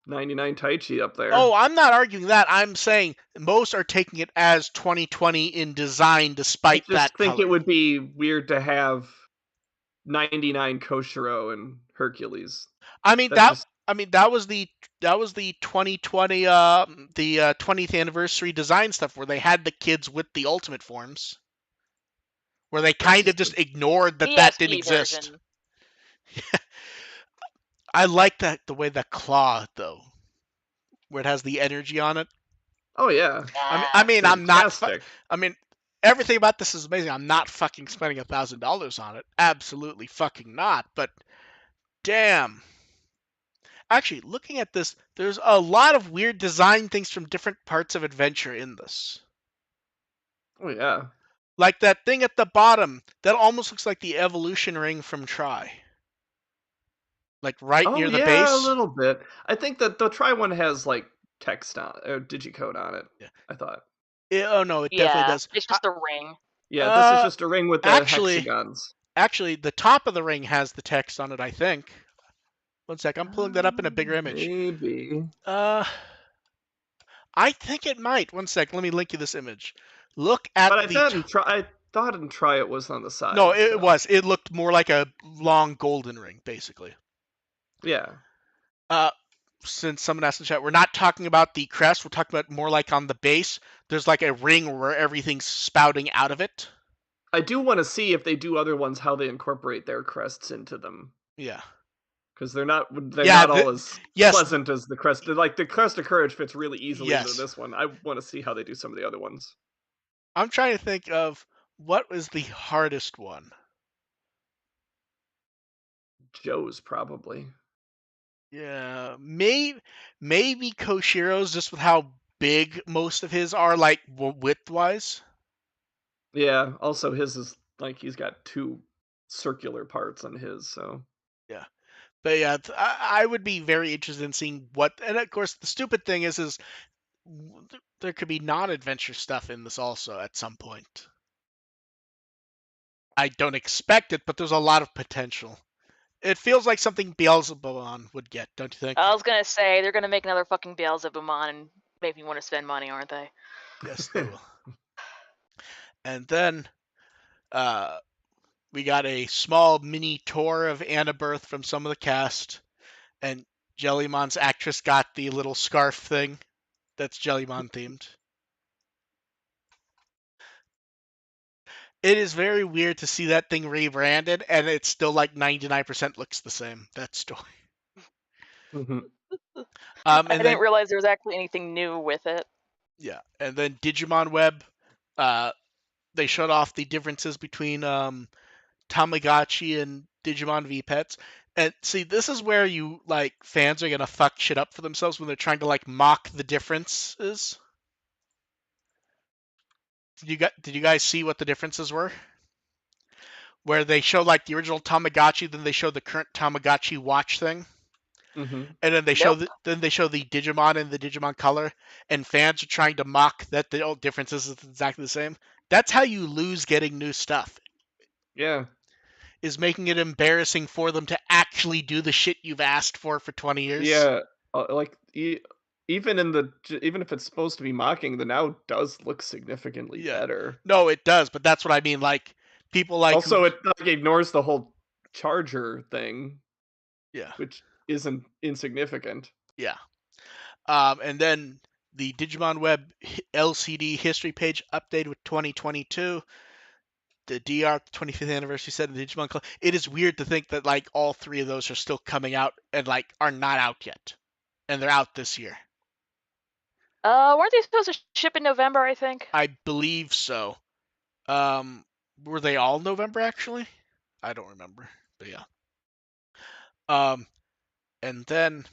99 Taichi up there. Oh, I'm not arguing that. I'm saying most are taking it as 2020 in design, I despite just that think color. it would be weird to have 99 Koshiro and Hercules. I mean, That just I mean, that was the 2020 the 20th anniversary design stuff where they had the kids with the ultimate forms, where they kind of just ignored that didn't PSP exist. version. I like the way the claw though, where it has the energy on it. Oh yeah, I Yes. mean, I'm not. fantastic. I mean, everything about this is amazing. I'm not fucking spending $1,000 on it. Absolutely fucking not. But damn. Actually, looking at this, there's a lot of weird design things from different parts of Adventure in this. Oh yeah. Like that thing at the bottom that almost looks like the evolution ring from Try. Like right Oh near the yeah, a base. little bit. I think that the Try one has like text on or digicode on it. Yeah. I thought. Oh no, it definitely Yeah. does. It's just a ring. Yeah, this is Uh, just a ring with the actually, hexagons. actually, the top of the ring has the text on it. I think. One sec, I'm pulling that up in a bigger image. Maybe. Uh, I think it might. One sec, let me link you this image. Look at But the. I thought in Try it was on the No, side. it was. It looked more like a long golden ring, basically. Yeah. Uh, since someone asked in the chat, we're not talking about the crest. We're talking about more like on the base. There's like a ring where everything's spouting out of it. I do want to see if they do other ones how they incorporate their crests into them. Yeah. Because they're Yeah. not all as Yes. pleasant as the crest. Like the crest of courage fits really easily into Yes. this one. I want to see how they do some of the other ones. I'm trying to think of what was the hardest one. Joe's probably. Yeah, maybe Koshiro's just with how big most of his are, like width wise. Yeah. Also, his is like he's got two circular parts on his. So Yeah, but yeah, I would be very interested in seeing what. And of course, the stupid thing is there could be non-adventure stuff in this also at some point. I don't expect it, but there's a lot of potential. It feels like something Beelzebubon would get, don't you think? I was gonna say they're gonna make another fucking Beelzebumon and make me want to spend money, aren't they? Yes, they will. And then uh, we got a small mini tour of Anna Birth from some of the cast, and Jellymon's actress got the little scarf thing that's Jellymon themed. It is very weird to see that thing rebranded, and it's still like 99% looks the same. That story. Mhm. I And didn't then realize there was actually anything new with it. yeah, and then Digimon Web. They showed off the differences between Tamagotchi and Digimon V Pets. And see, this is where you like fans are gonna fuck shit up for themselves when they're trying to like mock the differences. Did you guys see what the differences were? Where they show like the original Tamagotchi, then they show the current Tamagotchi watch thing, Mhm. and then Nope. they show the Digimon and the Digimon color, and fans are trying to mock that the old differences is exactly the same. That's how you lose getting new stuff. Yeah. Is making it embarrassing for them to actually do the shit you've asked for 20 years. Yeah. Like even in the even if it's supposed to be mocking, the now does look significantly Yeah. better. No, it does, but that's what I mean. Like people like who. Also, it like ignores the whole charger thing, Yeah. which isn't insignificant. Yeah. And then the Digimon Web LCD history page updated with 2022. The DR 25th anniversary set of the Digimon Club. It is weird to think that like all three of those are still coming out and like are not out yet, and they're out this year. Weren't they supposed to ship in November? I think. I believe so. Um, were they all November actually? I don't remember, but yeah. Um, and then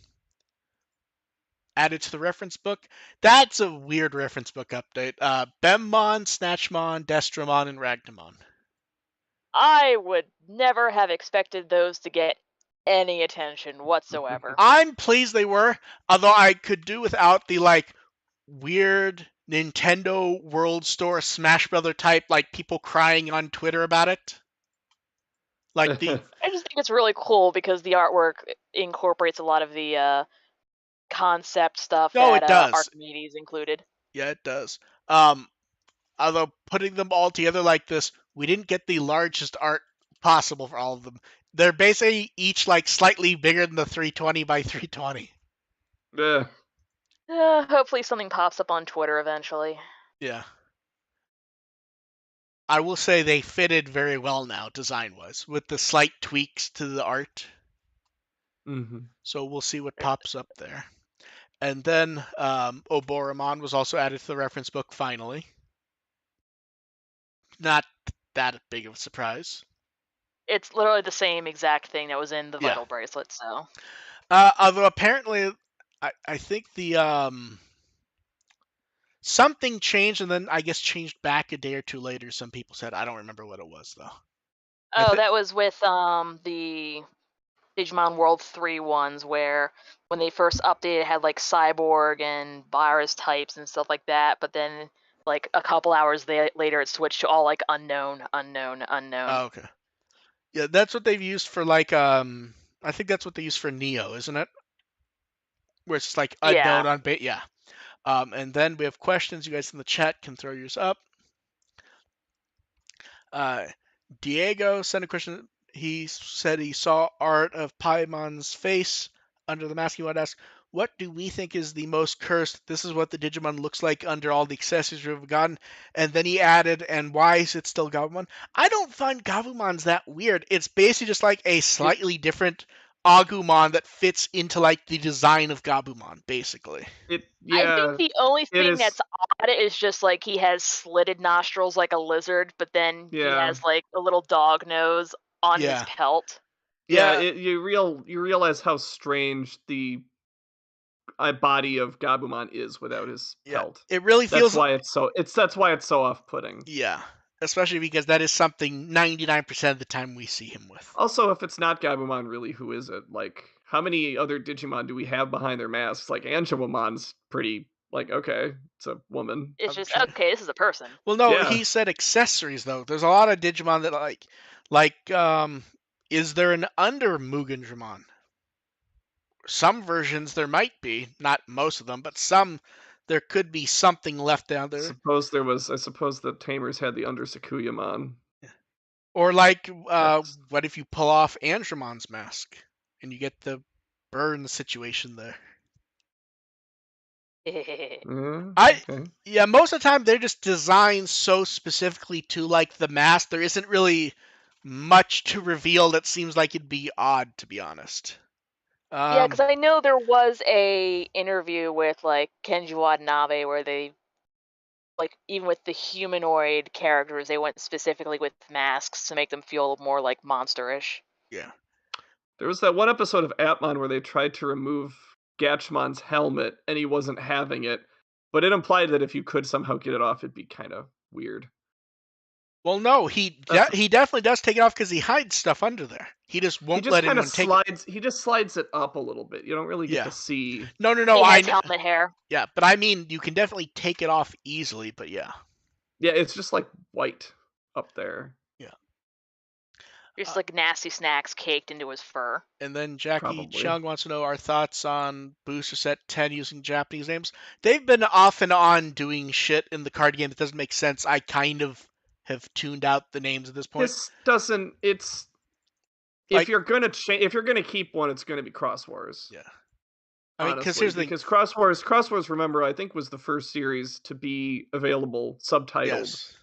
added to the reference book. That's a weird reference book update. Bemmon, Snatchmon, Destromon, and Ragnamon. I would never have expected those to get any attention whatsoever. I'm pleased they were, although I could do without the like weird Nintendo World Store Smash Brother type like people crying on Twitter about it. Like the I just think it's really cool because the artwork incorporates a lot of the concept stuff no, that it does. Archimedes included. Yeah, it does. Although putting them all together like this, we didn't get the largest art possible for all of them. They're basically each like slightly bigger than the 320 by 320. Yeah. Hopefully something pops up on Twitter eventually. Yeah. I will say they fitted very well now, design-wise, with the slight tweaks to the art. Mm-hmm. So we'll see what pops up there. And then Oboramon was also added to the reference book finally. Not that big of a surprise. It's literally the same exact thing that was in the Yeah. Vital Bracelet, so. Although apparently, I think the something changed and then I guess changed back a day or two later. Some people said. I don't remember what it was though. Oh, that was with the Digimon World 3 ones where when they first updated it had like cyborg and virus types and stuff like that, but then like a couple hours later it switched to all like unknown. Oh, okay. Yeah, that's what they've used for like I think that's what they use for Neo, isn't it? Where it's like Yeah. unknown on bait. Yeah. And then we have questions. You guys in the chat can throw yours up. Uh, Diego sent a question. He said he saw art of Paimon's face under the mask. He wanted to ask, what do we think is the most cursed? This is what the Digimon looks like under all the accessories we've gotten. And then he added, and why is it still Gabumon? I don't find Gabumon's that weird. It's basically just like a slightly different Agumon that fits into like the design of Gabumon, basically. I think the only thing is. that's odd is just like he has slitted nostrils like a lizard, but then he Yeah. has like a little dog nose on his Yeah. pelt. Yeah, Yeah. you realize how strange the body of Gabumon is without his Yeah. pelt. It really That's feels why it's so off-putting. Yeah, especially because that is something 99% of the time we see him with. Also, if it's not Gabumon, really, who is it? Like, how many other Digimon do we have behind their masks? Like, Angelomon's pretty, like, okay, it's a woman. It's I'm just trying. okay, this is a person. Well, no, Yeah. he said accessories though. There's a lot of Digimon that is there an under Mugendramon? Some versions there might be, not most of them, but some there could be something left down there. I suppose the Tamers had the under Sakuyamon. Or like, Yes. what if you pull off Andramon's mask and you get the burn situation there? Okay. Yeah, most of the time they're just designed so specifically to like the mask. There isn't really much to reveal that seems like it'd be odd, to be honest. Yeah, because I know there was a interview with like Kenji Watanabe where they like even with the humanoid characters they went specifically with masks to make them feel more like monsterish. Yeah. There was that one episode of Atmon where they tried to remove Gatchmon's helmet and he wasn't having it, but it implied that if you could somehow get it off, it'd be kind of weird. Well, no, he That's he definitely does take it off because he hides stuff under there. He just he won't just let kind of anyone take it. slides. He just slides it up a little bit. You don't really get Yeah. to see. No. He has helmet hair. Yeah, but I mean, you can definitely take it off easily. But yeah. Yeah, it's just like white up there. Yeah. Just like nasty snacks caked into his fur. And then Jackie Probably. Chung wants to know our thoughts on Booster Set 10 using Japanese names. They've been off and on doing shit in the card game that doesn't make sense. I kind of have tuned out the names at this point. This doesn't. It's Like- if you're gonna if you're gonna keep one, it's gonna be Cross Wars. Yeah. I mean, honestly, because Cross Wars, remember, I think was the first series to be available subtitled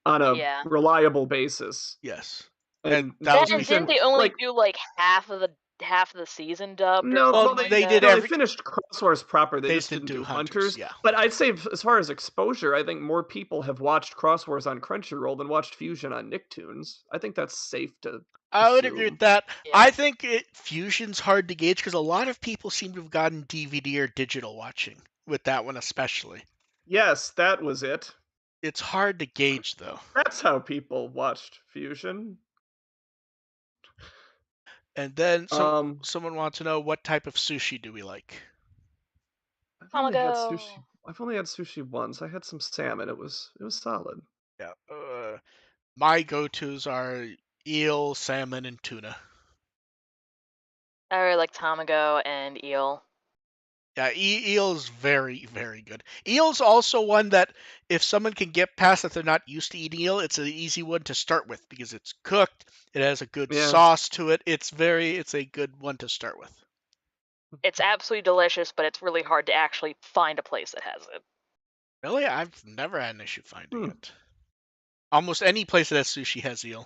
on a reliable basis. Yes. And didn't they only do like half of the season dubbed? No, well, they did. They finished Cross Wars proper. They just didn't do Hunters. Yeah. But I'd say as far as exposure, I think more people have watched Cross Wars on Crunchyroll than watched Fusion on Nicktoons. I think that's safe to. I would agree with that. Yeah. I think Fusion's hard to gauge because a lot of people seem to have gotten DVD or digital watching with that one, especially. Yes, that was it. It's hard to gauge, though. That's how people watched Fusion. And then someone wants to know what type of sushi do we like? I've only had sushi once. I had some salmon. It was solid. Yeah. My go-tos are eel, salmon, and tuna. I really like tamago and eel. Yeah, Eel's very, very good. Eel's also one that if someone can get past that they're not used to eating eel, it's an easy one to start with because it's cooked. It has a good Yeah. sauce to it. It's a good one to start with. It's absolutely delicious, but it's really hard to actually find a place that has it. Really, I've never had an issue finding Hmm. it. Almost any place that has sushi has eel,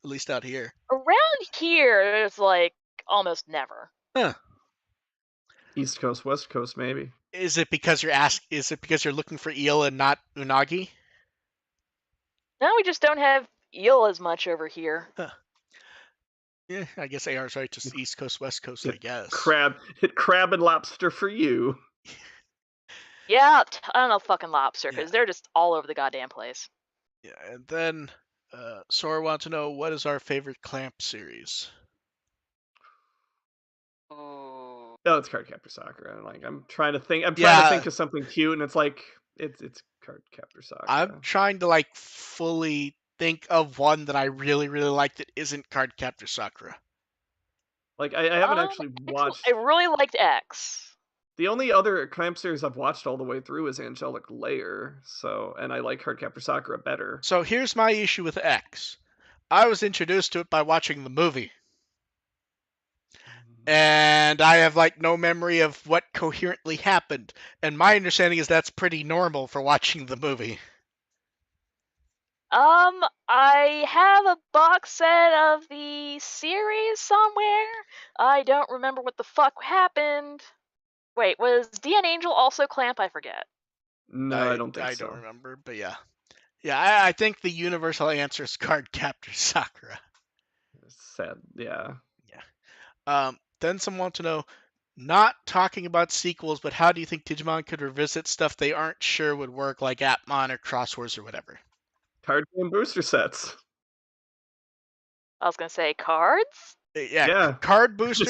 at least out here. Around here, there's like almost never. Huh. East Coast, West Coast, maybe. Is it because you're looking for eel and not unagi? No, we just don't have eel as much over here. Huh. Yeah, I guess AR's right. Just East Coast, West Coast, I Get guess. crab and lobster for you. Yeah, I don't know fucking lobster because Yeah. they're just all over the goddamn place. Yeah, and then Sora wants to know what is our favorite Clamp series. Ooh. Oh, it's Cardcaptor Sakura. I'm trying to think. I'm trying to Yeah. think of something cute, and it's like it's Cardcaptor Sakura. I'm trying to like fully think of one that I really, really like that isn't Cardcaptor Sakura. Like I haven't actually watched. I really liked X. The only other Clamp series I've watched all the way through is Angelic Layer. So, and I like Cardcaptor Sakura better. So here's my issue with X. I was introduced to it by watching the movie. And I have like no memory of what coherently happened. And my understanding is that's pretty normal for watching the movie. I have a box set of the series somewhere. I don't remember what the fuck happened. Wait, was DN Angel also Clamp? I forget. No, I don't think I so. don't remember, but yeah. Yeah, I think the universal answer is Cardcaptor Sakura. Sad, yeah. Then some want to know, not talking about sequels, but how do you think Digimon could revisit stuff they aren't sure would work, like Appmon or Crosswords or whatever? Card game booster sets. I was gonna say cards. Yeah. Card booster.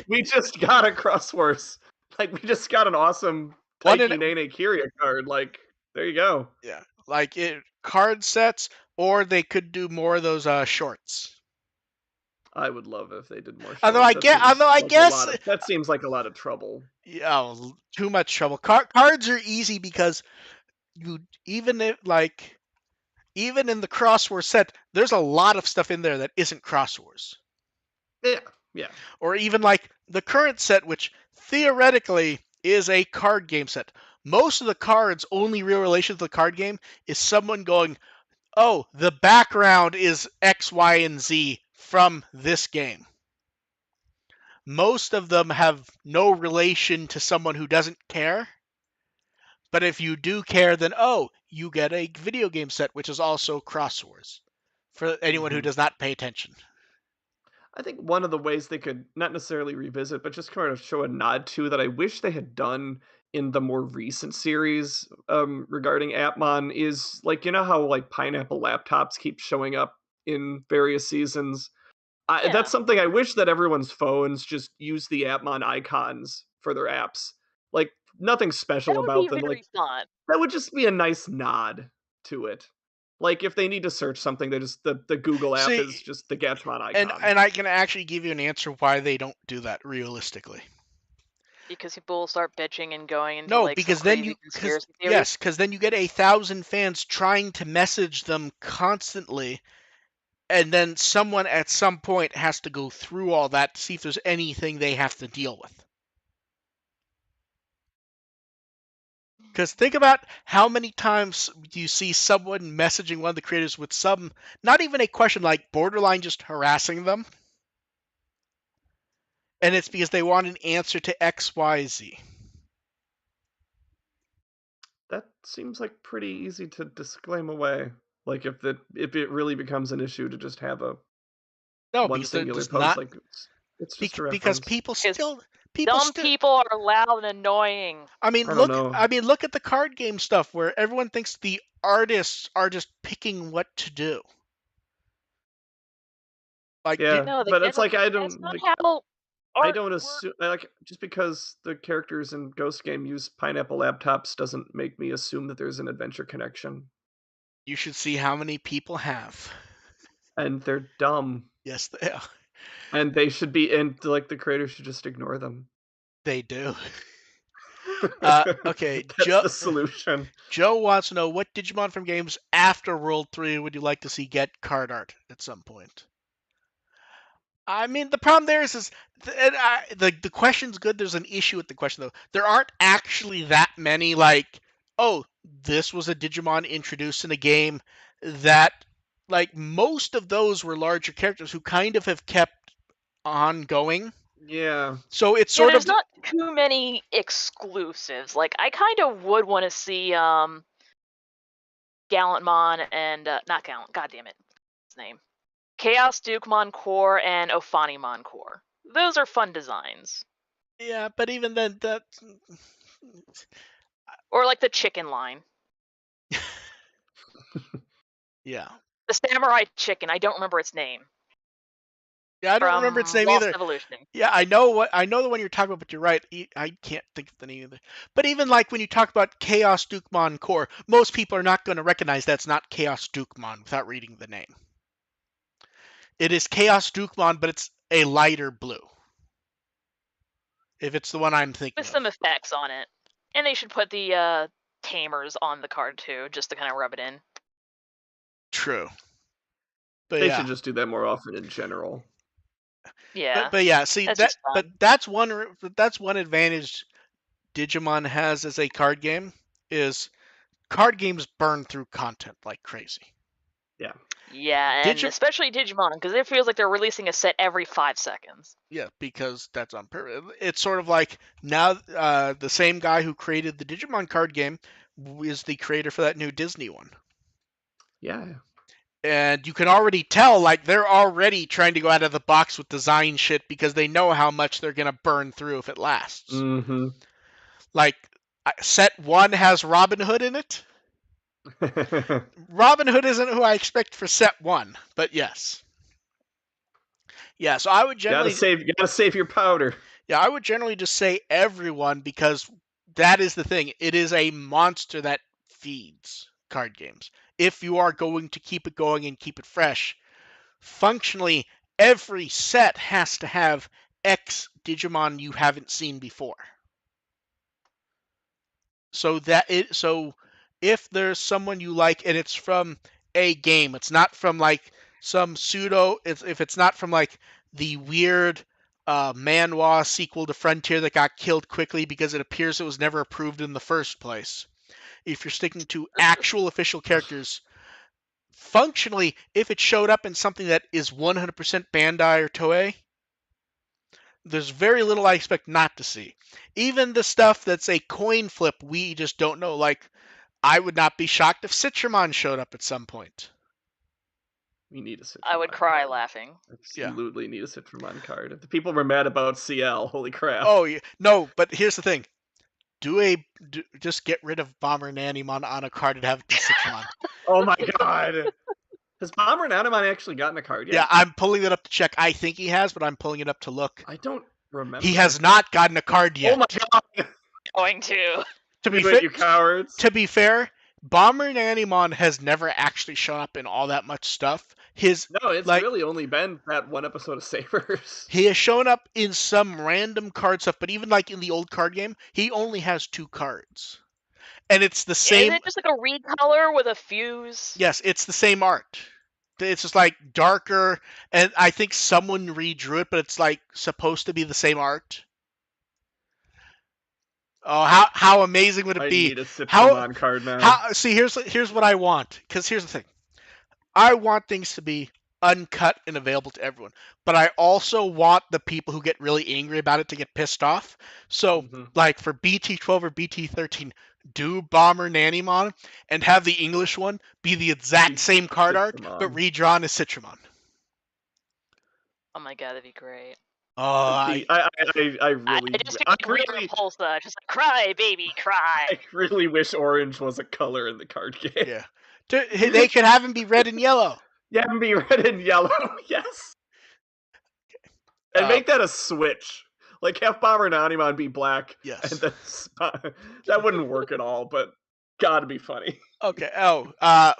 We just got a Crosswords. Like we just got an awesome One Taiki in- Nene Kiria card. Like there you go. Yeah, like card sets, or they could do more of those shorts. I would love if they did more shorts. Although I guess that seems like a lot of trouble. Yeah, too much trouble. Cards are easy because even in the Crossword set, there's a lot of stuff in there that isn't Crosswords. Yeah. Or even like the current set, which theoretically is a card game set. Most of the cards' only real relation to the card game is someone going, "Oh, the background is X, Y, and Z from this game." Most of them have no relation to someone who doesn't care. But if you do care, then you get a video game set, which is also Crosswords, for anyone who does not pay attention. I think one of the ways they could not necessarily revisit, but just kind of show a nod to that I wish they had done in the more recent series regarding Appmon is like how like pineapple laptops keep showing up in various seasons. Yeah. That's something I wish that everyone's phones just use the Appmon icons for their apps. Like nothing special That would about be them. very Like fun. that would just be a nice nod to it. Like if they need to search something, they just the Google app is just the Gatchmon icon. And I can actually give you an answer why they don't do that realistically. Because people will start bitching and going into No, because then conspiracy theories. because then you get 1,000 fans trying to message them constantly, and then someone at some point has to go through all that to see if there's anything they have to deal with. Because think about how many times you see someone messaging one of the creators with some, not even a question, like borderline just harassing them. And it's because they want an answer to X, Y, Z. That seems like pretty easy to disclaim away. Like if it really becomes an issue to just have one singular post, like it's just a reference. Because people people are loud and annoying. I mean, look at the card game stuff where everyone thinks the artists are just picking what to do. Like, but it's like I don't like how I don't assume like just because the characters in Ghost Game use pineapple laptops doesn't make me assume that there's an adventure connection. You should see how many people have. And they're dumb. Yes, they are. And they should be, and like the creators should just ignore them. They do. Okay, That's the solution. Joe wants to know, what Digimon from games after World 3 would you like to see get card art at some point? I mean, the problem there is the question's good. There's an issue with the question, though. There aren't actually that many, like, oh, this was a Digimon introduced in a game that, like, most of those were larger characters who kind of have kept on going. Yeah. So it's Yeah, sort there's of. not too many exclusives. Like, I kind of would want to see Gallantmon and not Gallant. God damn it, his name. Chaos Dukemon Core and Ophanimon Core. Those are fun designs. Yeah, but even then, that. Or like the chicken line. Yeah. The samurai chicken. I don't remember its name. Yeah, I don't From remember its name Lost either. Evolution. Yeah, I know the one you're talking about, but you're right. I can't think of the name of it. But even like when you talk about Chaos Dukemon Core, most people are not going to recognize that's not Chaos Dukemon without reading the name. It is Chaos Dukemon, but it's a lighter blue. If it's the one I'm thinking With of. some effects on it. And they should put the tamers on the card too, just to kind of rub it in. True. But They yeah. should just do that more often in general. Yeah. But yeah, see that's that. just fun. But that's one advantage Digimon has as a card game is card games burn through content like crazy. Yeah. Yeah, and especially Digimon, because it feels like they're releasing a set every 5 seconds. Yeah, because that's on purpose. It's sort of like now the same guy who created the Digimon card game is the creator for that new Disney one. Yeah. And you can already tell, like, they're already trying to go out of the box with design shit because they know how much they're going to burn through if it lasts. Mm-hmm. Like, set 1 has Robin Hood in it. Robin Hood isn't who I expect for set 1, but yes. Yeah, so I would generally gotta save your powder. Yeah, I would generally just say everyone because that is the thing. It is a monster that feeds card games. If you are going to keep it going and keep it fresh, functionally every set has to have X Digimon you haven't seen before. So if there's someone you like and it's from a game, it's not from like some if it's not from like the weird manhwa sequel to Frontier that got killed quickly because it appears it was never approved in the first place. If you're sticking to actual official characters, functionally, if it showed up in something that is 100% Bandai or Toei, there's very little I expect not to see. Even the stuff that's a coin flip, we just don't know. Like, I would not be shocked if Citramon showed up at some point. We need a Citramon. I would cry laughing. Absolutely need a Citramon card. If the people were mad about CL, holy crap. Oh, yeah. No, but here's the thing. Just get rid of Bomber and Animon on a card and have it be Citramon. Oh my god. Has Bomber and Animon actually gotten a card yet? Yeah, I'm pulling it up to check. I think he has, but I'm pulling it up to look. I don't remember. He has not gotten a card yet. Oh my god. Going to. You cowards. To be fair, Bomber and Animon has never actually shown up in all that much stuff. It's really only been that one episode of Sabers. He has shown up in some random card stuff, but even like in the old card game, he only has 2 cards. And it's the same. Is it just like a recolor with a fuse? Yes, it's the same art. It's just like darker, and I think someone redrew it, but it's like supposed to be the same art. Oh, how amazing would it be? I need a Citramon card now. See, here's what I want. Because here's the thing. I want things to be uncut and available to everyone. But I also want the people who get really angry about it to get pissed off. So, like for BT12 or BT13, do Bomber Nanimon and have the English one be the exact same card art, but redrawn as Citramon. Oh my god, that'd be great. Oh, I just really Repulsa, just like, cry, baby, cry. I really wish orange was a color in the card game. Yeah. They could have him be red and yellow. Yeah, him be red and yellow, yes. And make that a switch. Like, have Bomber and Animon be black. Yes. And then that wouldn't work at all, but gotta be funny. Okay.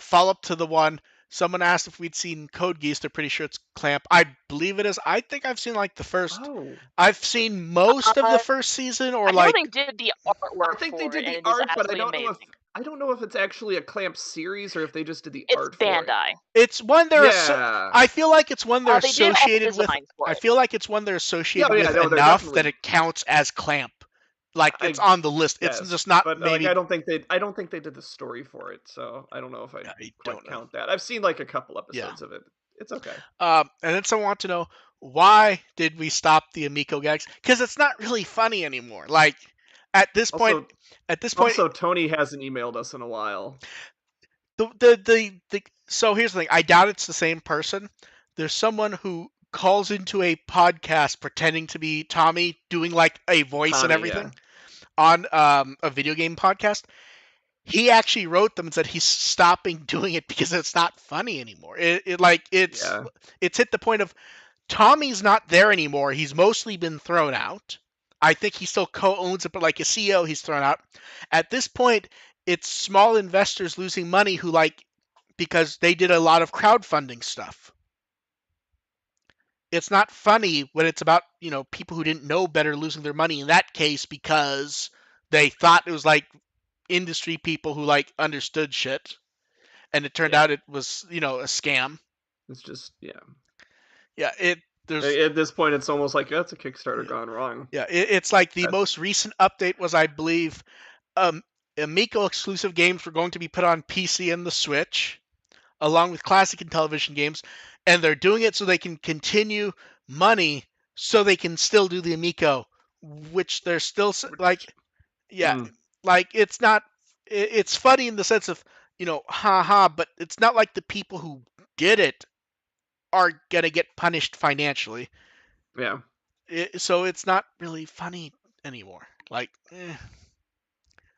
Follow up to the one. Someone asked if we'd seen Code Geass. They're pretty sure it's Clamp. I believe it is. I think I've seen like the first. Oh, I've seen most of the Uh, first season, or I know like they did the I artwork think they for it, did and the it is art, but absolutely amazing. I don't know if it's actually a Clamp series or if they just did the It's art for it. Bandai. it's one they're. Yeah. I feel like it's one they're They did all the associated with. designs for I it. feel like it's one they're Yeah, associated yeah, with no, they're enough that definitely. it counts as Clamp. Like it's I on the list. It's guess, just not but like maybe. I don't think they did the story for it, so I don't know if I'd I quite don't know. count that. I've seen like a couple Yeah. episodes of it. It's okay. And then someone wants to know why did we stop the Amico gags? Because it's not really funny anymore. Like at this point, Also, Tony hasn't emailed us in a while. the so here's the thing. I doubt it's the same person. There's someone who calls into a podcast pretending to be Tommy, doing like a voice and Tommy, everything on a video game podcast. He actually wrote them and said he's stopping doing it because it's not funny anymore. It's hit the point of Tommy's not there anymore. He's mostly been thrown out. I think he still co-owns it, but like a CEO, he's thrown out. At this point, it's small investors losing money who like because they did a lot of crowdfunding stuff. It's not funny when it's about, people who didn't know better losing their money in that case because they thought it was like industry people who like understood shit, and it turned out it was, a scam. It's just Yeah, there's at this point it's almost like that's a Kickstarter gone wrong. Yeah, it's like the most recent update was, I believe, Amico exclusive games were going to be put on PC and the Switch, along with classic and television games, and they're doing it so they can continue money, so they can still do the Amico, which they're still like, like it's not, it's funny in the sense of, haha, but it's not like the people who did it are gonna get punished financially. Yeah. So it's not really funny anymore. Like,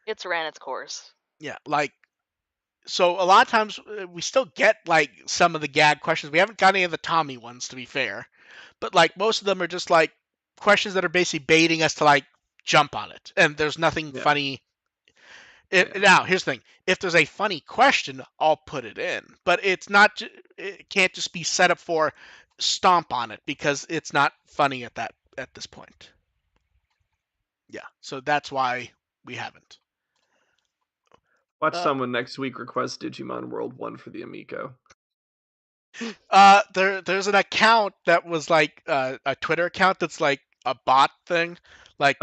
It's ran its course. yeah, like, so a lot of times we still get like some of the gag questions. We haven't got any of the Tommy ones, to be fair, but like most of them are just like questions that are basically baiting us to like jump on it, and there's nothing funny. Now, here's the thing: if there's a funny question, I'll put it in, but it's not. It can't just be set up for stomp on it because it's not funny at this point. Yeah, so that's why we haven't. Watch someone next week request Digimon World 1 for the Amico. There's an account that was like a Twitter account that's like a bot thing. Like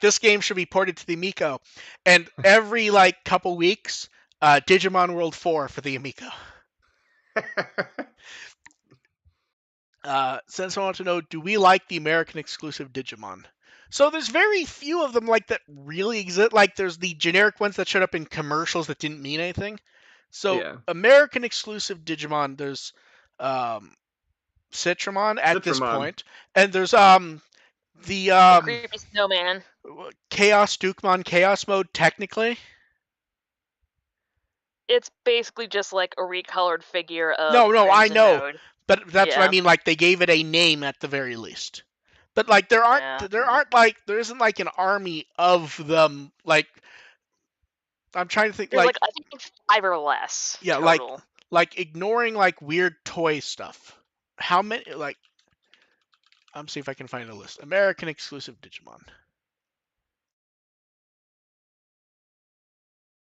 this game should be ported to the Amico, and every like couple weeks, Digimon World 4 for the Amico. Since I want to know, do we like the American exclusive Digimon? So there's very few of them like that really exist. Like there's the generic ones that showed up in commercials that didn't mean anything. So American exclusive Digimon, there's Citramon at this point, and there's the creepy snowman, Chaos Dukemon Chaos Mode. Technically, it's basically just like a recolored figure of no, I Crimson know, Node. but that's what I mean. Like they gave it a name at the very least. But like there isn't like an army of them. Like I'm trying to think. There's like I think 5 or less. Yeah, total. like ignoring like weird toy stuff. How many? Like, I'm see if I can find a list. American exclusive Digimon.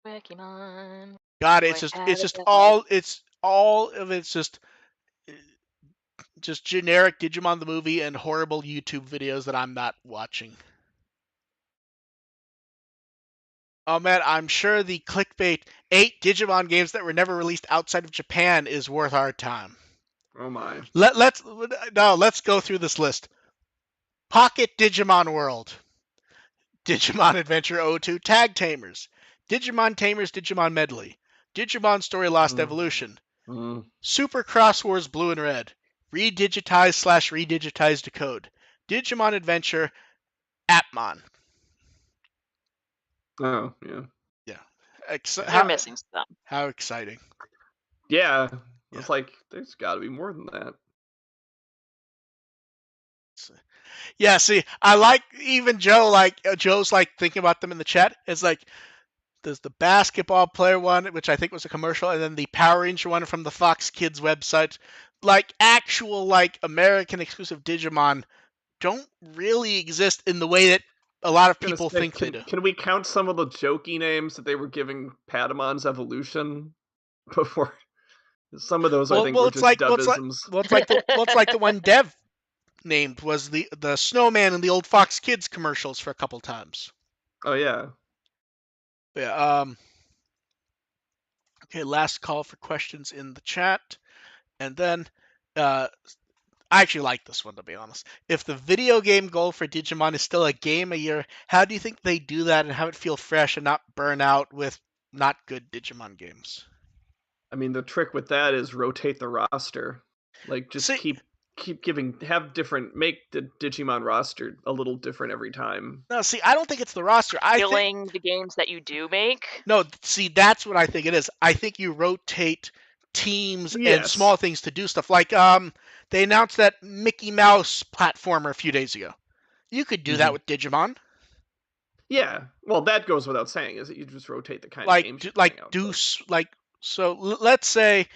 Pokemon. God, it's just all of it's just generic Digimon the movie and horrible YouTube videos that I'm not watching. Oh man, I'm sure the clickbait 8 Digimon games that were never released outside of Japan is worth our time. Oh my. Let's go through this list. Pocket Digimon World. Digimon Adventure 02 Tag Tamers. Digimon Tamers Digimon Medley. Digimon Story Lost Evolution. Super Cross Wars Blue and Red. Redigitize/Redigitize Decode. Digimon Adventure Appmon. Oh, yeah. Yeah. They're missing stuff. How exciting. Yeah. It's like, there's got to be more than that. Yeah, see, I like even Joe, like, Joe's like thinking about them in the chat. It's like, there's the basketball player one, which I think was a commercial, and then the Power Ranger one from the Fox Kids website. Like actual like American exclusive Digimon don't really exist in the way that a lot of Gonna people say, think they do. can we count some of the jokey names that they were giving Padamon's evolution before? Some of those I think Well, were it's just like dubisms. it's like the one Dev named was the snowman in the old Fox Kids commercials for a couple times. Oh yeah. Yeah. Okay. Last call for questions in the chat, and then uh, I actually like this one, to be honest. If the video game goal for Digimon is still a game a year, how do you think they do that and have it feel fresh and not burn out with not good Digimon games? I mean, the trick with that is rotate the roster. Like, just See, keep giving, have different, make the Digimon roster a little different every time. no, see, I don't think it's the roster. I think Killing the games that you do make. no, see, that's what I think it is. I think you rotate teams and Yes. small things to do stuff. Like they announced that Mickey Mouse platformer a few days ago. You could do that Mhm. with Digimon. Yeah. Well, that goes without saying, is that you just rotate the kind of Like games you're like putting out. do But like so. Let's say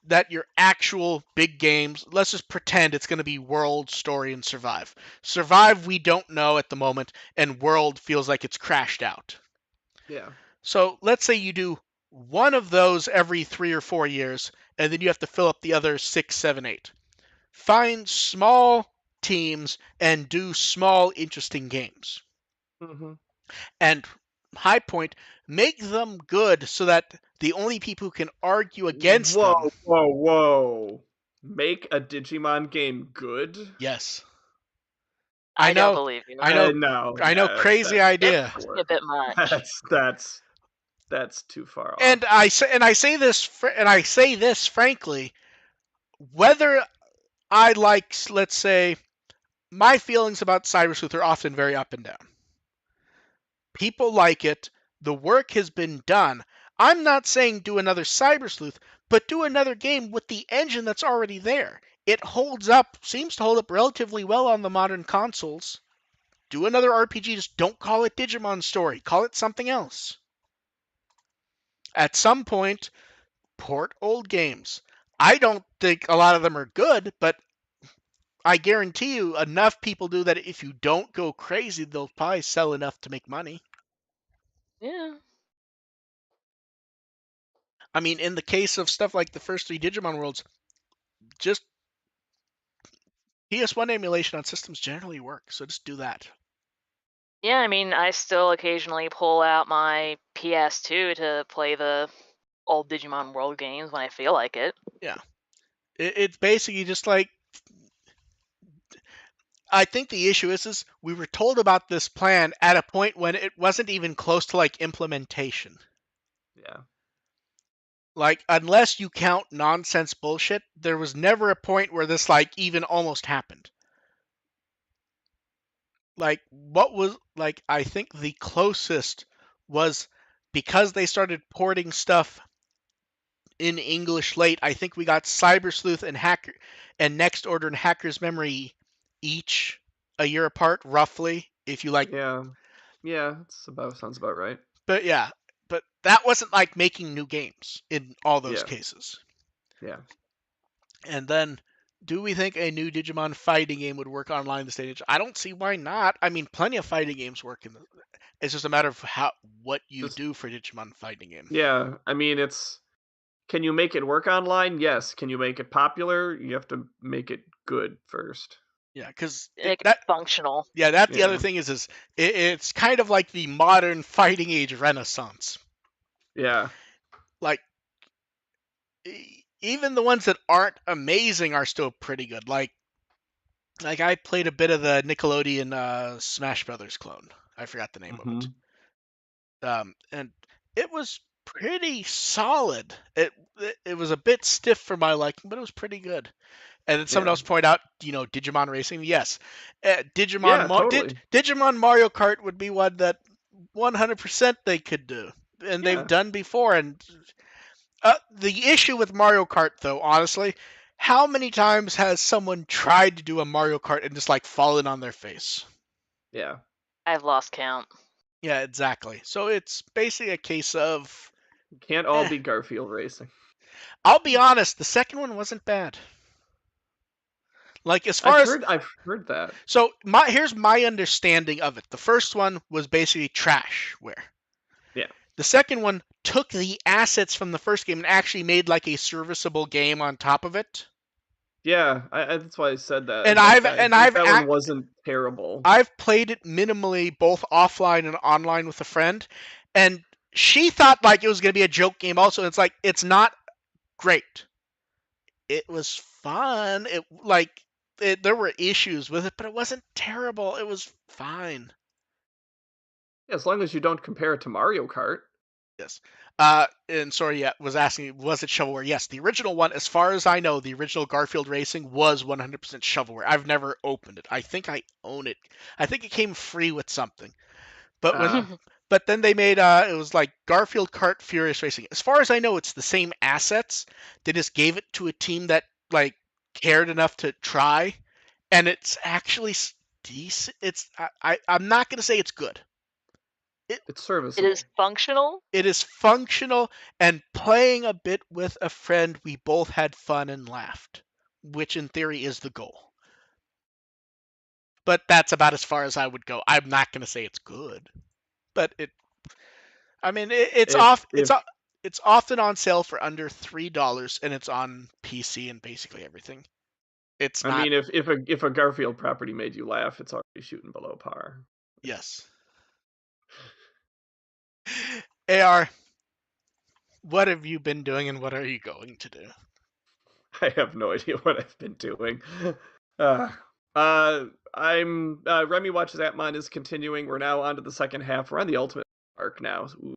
that your actual big games. Let's just pretend it's going to be World, Story, and Survive. Survive we don't know at the moment, and World feels like it's crashed out. yeah. So let's say you do one of those every 3 or 4 years, and then you have to fill up the other 6, 7, 8. Find small teams and do small, interesting games. Hmm. And high point, make them good so that the only people who can argue against Whoa, them, whoa, whoa. Make a Digimon game good? yes, I I don't know, believe you. I know, No, I know, crazy It's idea. a bit much. That's too far And off. I say this frankly, whether I like, let's say, my feelings about Cyber Sleuth are often very up and down. People like it. The work has been done. I'm not saying do another Cyber Sleuth, but do another game with the engine that's already there. It holds up, seems to hold up relatively well on the modern consoles. Do another RPG, just don't call it Digimon Story. Call it something else. At some point, port old games. I don't think a lot of them are good, but I guarantee you enough people do that if you don't go crazy, they'll probably sell enough to make money. Yeah. I mean, in the case of stuff like the first 3 Digimon worlds, just PS1 emulation on systems generally work, so just do that. Yeah, I mean, I still occasionally pull out my PS2 to play the old Digimon World games when I feel like it. Yeah. It's basically just like, I think the issue is we were told about this plan at a point when it wasn't even close to like implementation. Yeah. Like, unless you count nonsense bullshit, there was never a point where this like even almost happened. Like, what was like, I think the closest was because they started porting stuff in English late. I think we got Cyber Sleuth and Hacker and Next Order and Hacker's Memory each a year apart, roughly. If you like, Yeah. Yeah, sounds about right. but yeah, but that wasn't like making new games in all those Yeah. cases. Yeah. And then, do we think a new Digimon fighting game would work online this stage? I don't see why not. I mean, plenty of fighting games work in the. It's just a matter of what you Just do for Digimon fighting game. yeah, I mean it's can you make it work online? Yes. Can you make it popular? You have to make it good first. Yeah, because Like, that. functional. Yeah, that's the other Yeah. thing it's kind of like the modern fighting age renaissance. Yeah. Like even the ones that aren't amazing are still pretty good. Like I played a bit of the Nickelodeon Smash Brothers clone. I forgot the name of it. Mhm. And it was pretty solid. It was a bit stiff for my liking, but it was pretty good. And then someone Yeah. else pointed out, Digimon Racing. Yes, Yeah, totally. Digimon Mario Kart would be one that 100% they could do, and they've Yeah. done before. And the issue with Mario Kart, though, honestly, how many times has someone tried to do a Mario Kart and just like fallen on their face? Yeah. I've lost count. Yeah, exactly. So it's basically a case of, Can't all eh. be Garfield racing. I'll be honest, the second one wasn't bad. Like as far as I've heard that. so here's my understanding of it. The first one was basically trashware. Yeah. The second one took the assets from the first game and actually made like a serviceable game on top of it. Yeah, that's why I said that. And Like I think that one wasn't terrible. I've played it minimally both offline and online with a friend, and she thought like it was going to be a joke game also. It's like it's not great. It was fun. There were issues with it, but it wasn't terrible. It was fine. As long as you don't compare it to Mario Kart. Yes. And sorry, yeah, was asking, was it shovelware? Yes, the original one, as far as I know, the original Garfield Racing was 100% shovelware. I've never opened it. I think I own it. I think it came free with something. But when, Uh, but then they made it was like Garfield Kart Furious Racing. As far as I know, it's the same assets. They just gave it to a team that like cared enough to try, and it's actually decent. I'm not gonna say it's good. it's It serviceable. is functional. It is functional, and playing a bit with a friend, we both had fun and laughed, which in theory is the goal. But that's about as far as I would go. I'm not going to say it's good, but I mean, it's off. If It's often on sale for under $3, and it's on PC and basically everything. It's I not. mean, if a Garfield property made you laugh, it's already shooting below par. Yes. AR, what have you been doing, and what are you going to do? I have no idea what I've been doing. I'm Remy Watches Atmon is continuing. We're now on to the second half. We're on the ultimate arc now. Ooh.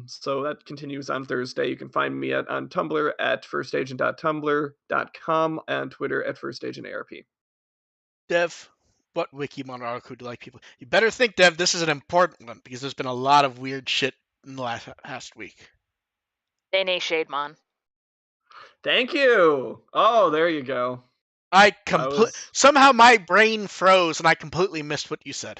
So that continues on Thursday. You can find me on Tumblr at firstagent.tumblr.com and Twitter at firstagentARP. Dev, what Wikimon article do you like people? You better think, Dev, this is an important one because there's been a lot of weird shit in the last week. Dene Shademon. Thank you. Oh, there you go. Somehow my brain froze and I completely missed what you said.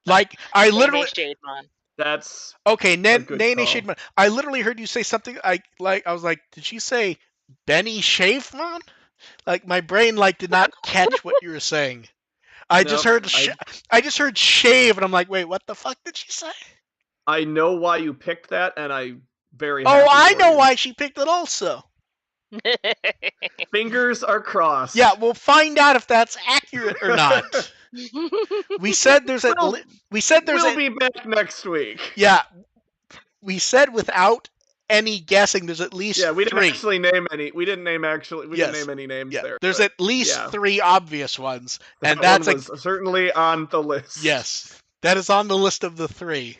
Like I literally. Dene Shademon. That's okay. Nene call. Shademon. I literally heard you say something. I was like, did she say Benny Shavemon? Like my brain did not catch what you were saying. I just heard shave, and I'm like, wait, what the fuck did she say? I know why you picked that, and I very. Oh, I happy for know you. why she picked it also. Fingers are crossed. Yeah, we'll find out if that's accurate or not. We said there's a. We'll be back next week. Yeah, we said without any guessing, there's at least we three. didn't actually name any. We didn't name any names there. There's at least three obvious ones, and that one was certainly on the list. Yes, that is on the list of the three.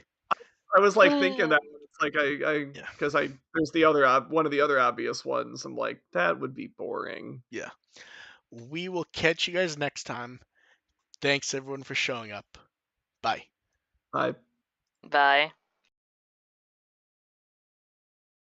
I was thinking that it's because there's the other one of the other obvious ones. I'm like, that would be boring. Yeah. We will catch you guys next time. Thanks everyone for showing up. Bye. Bye. Bye.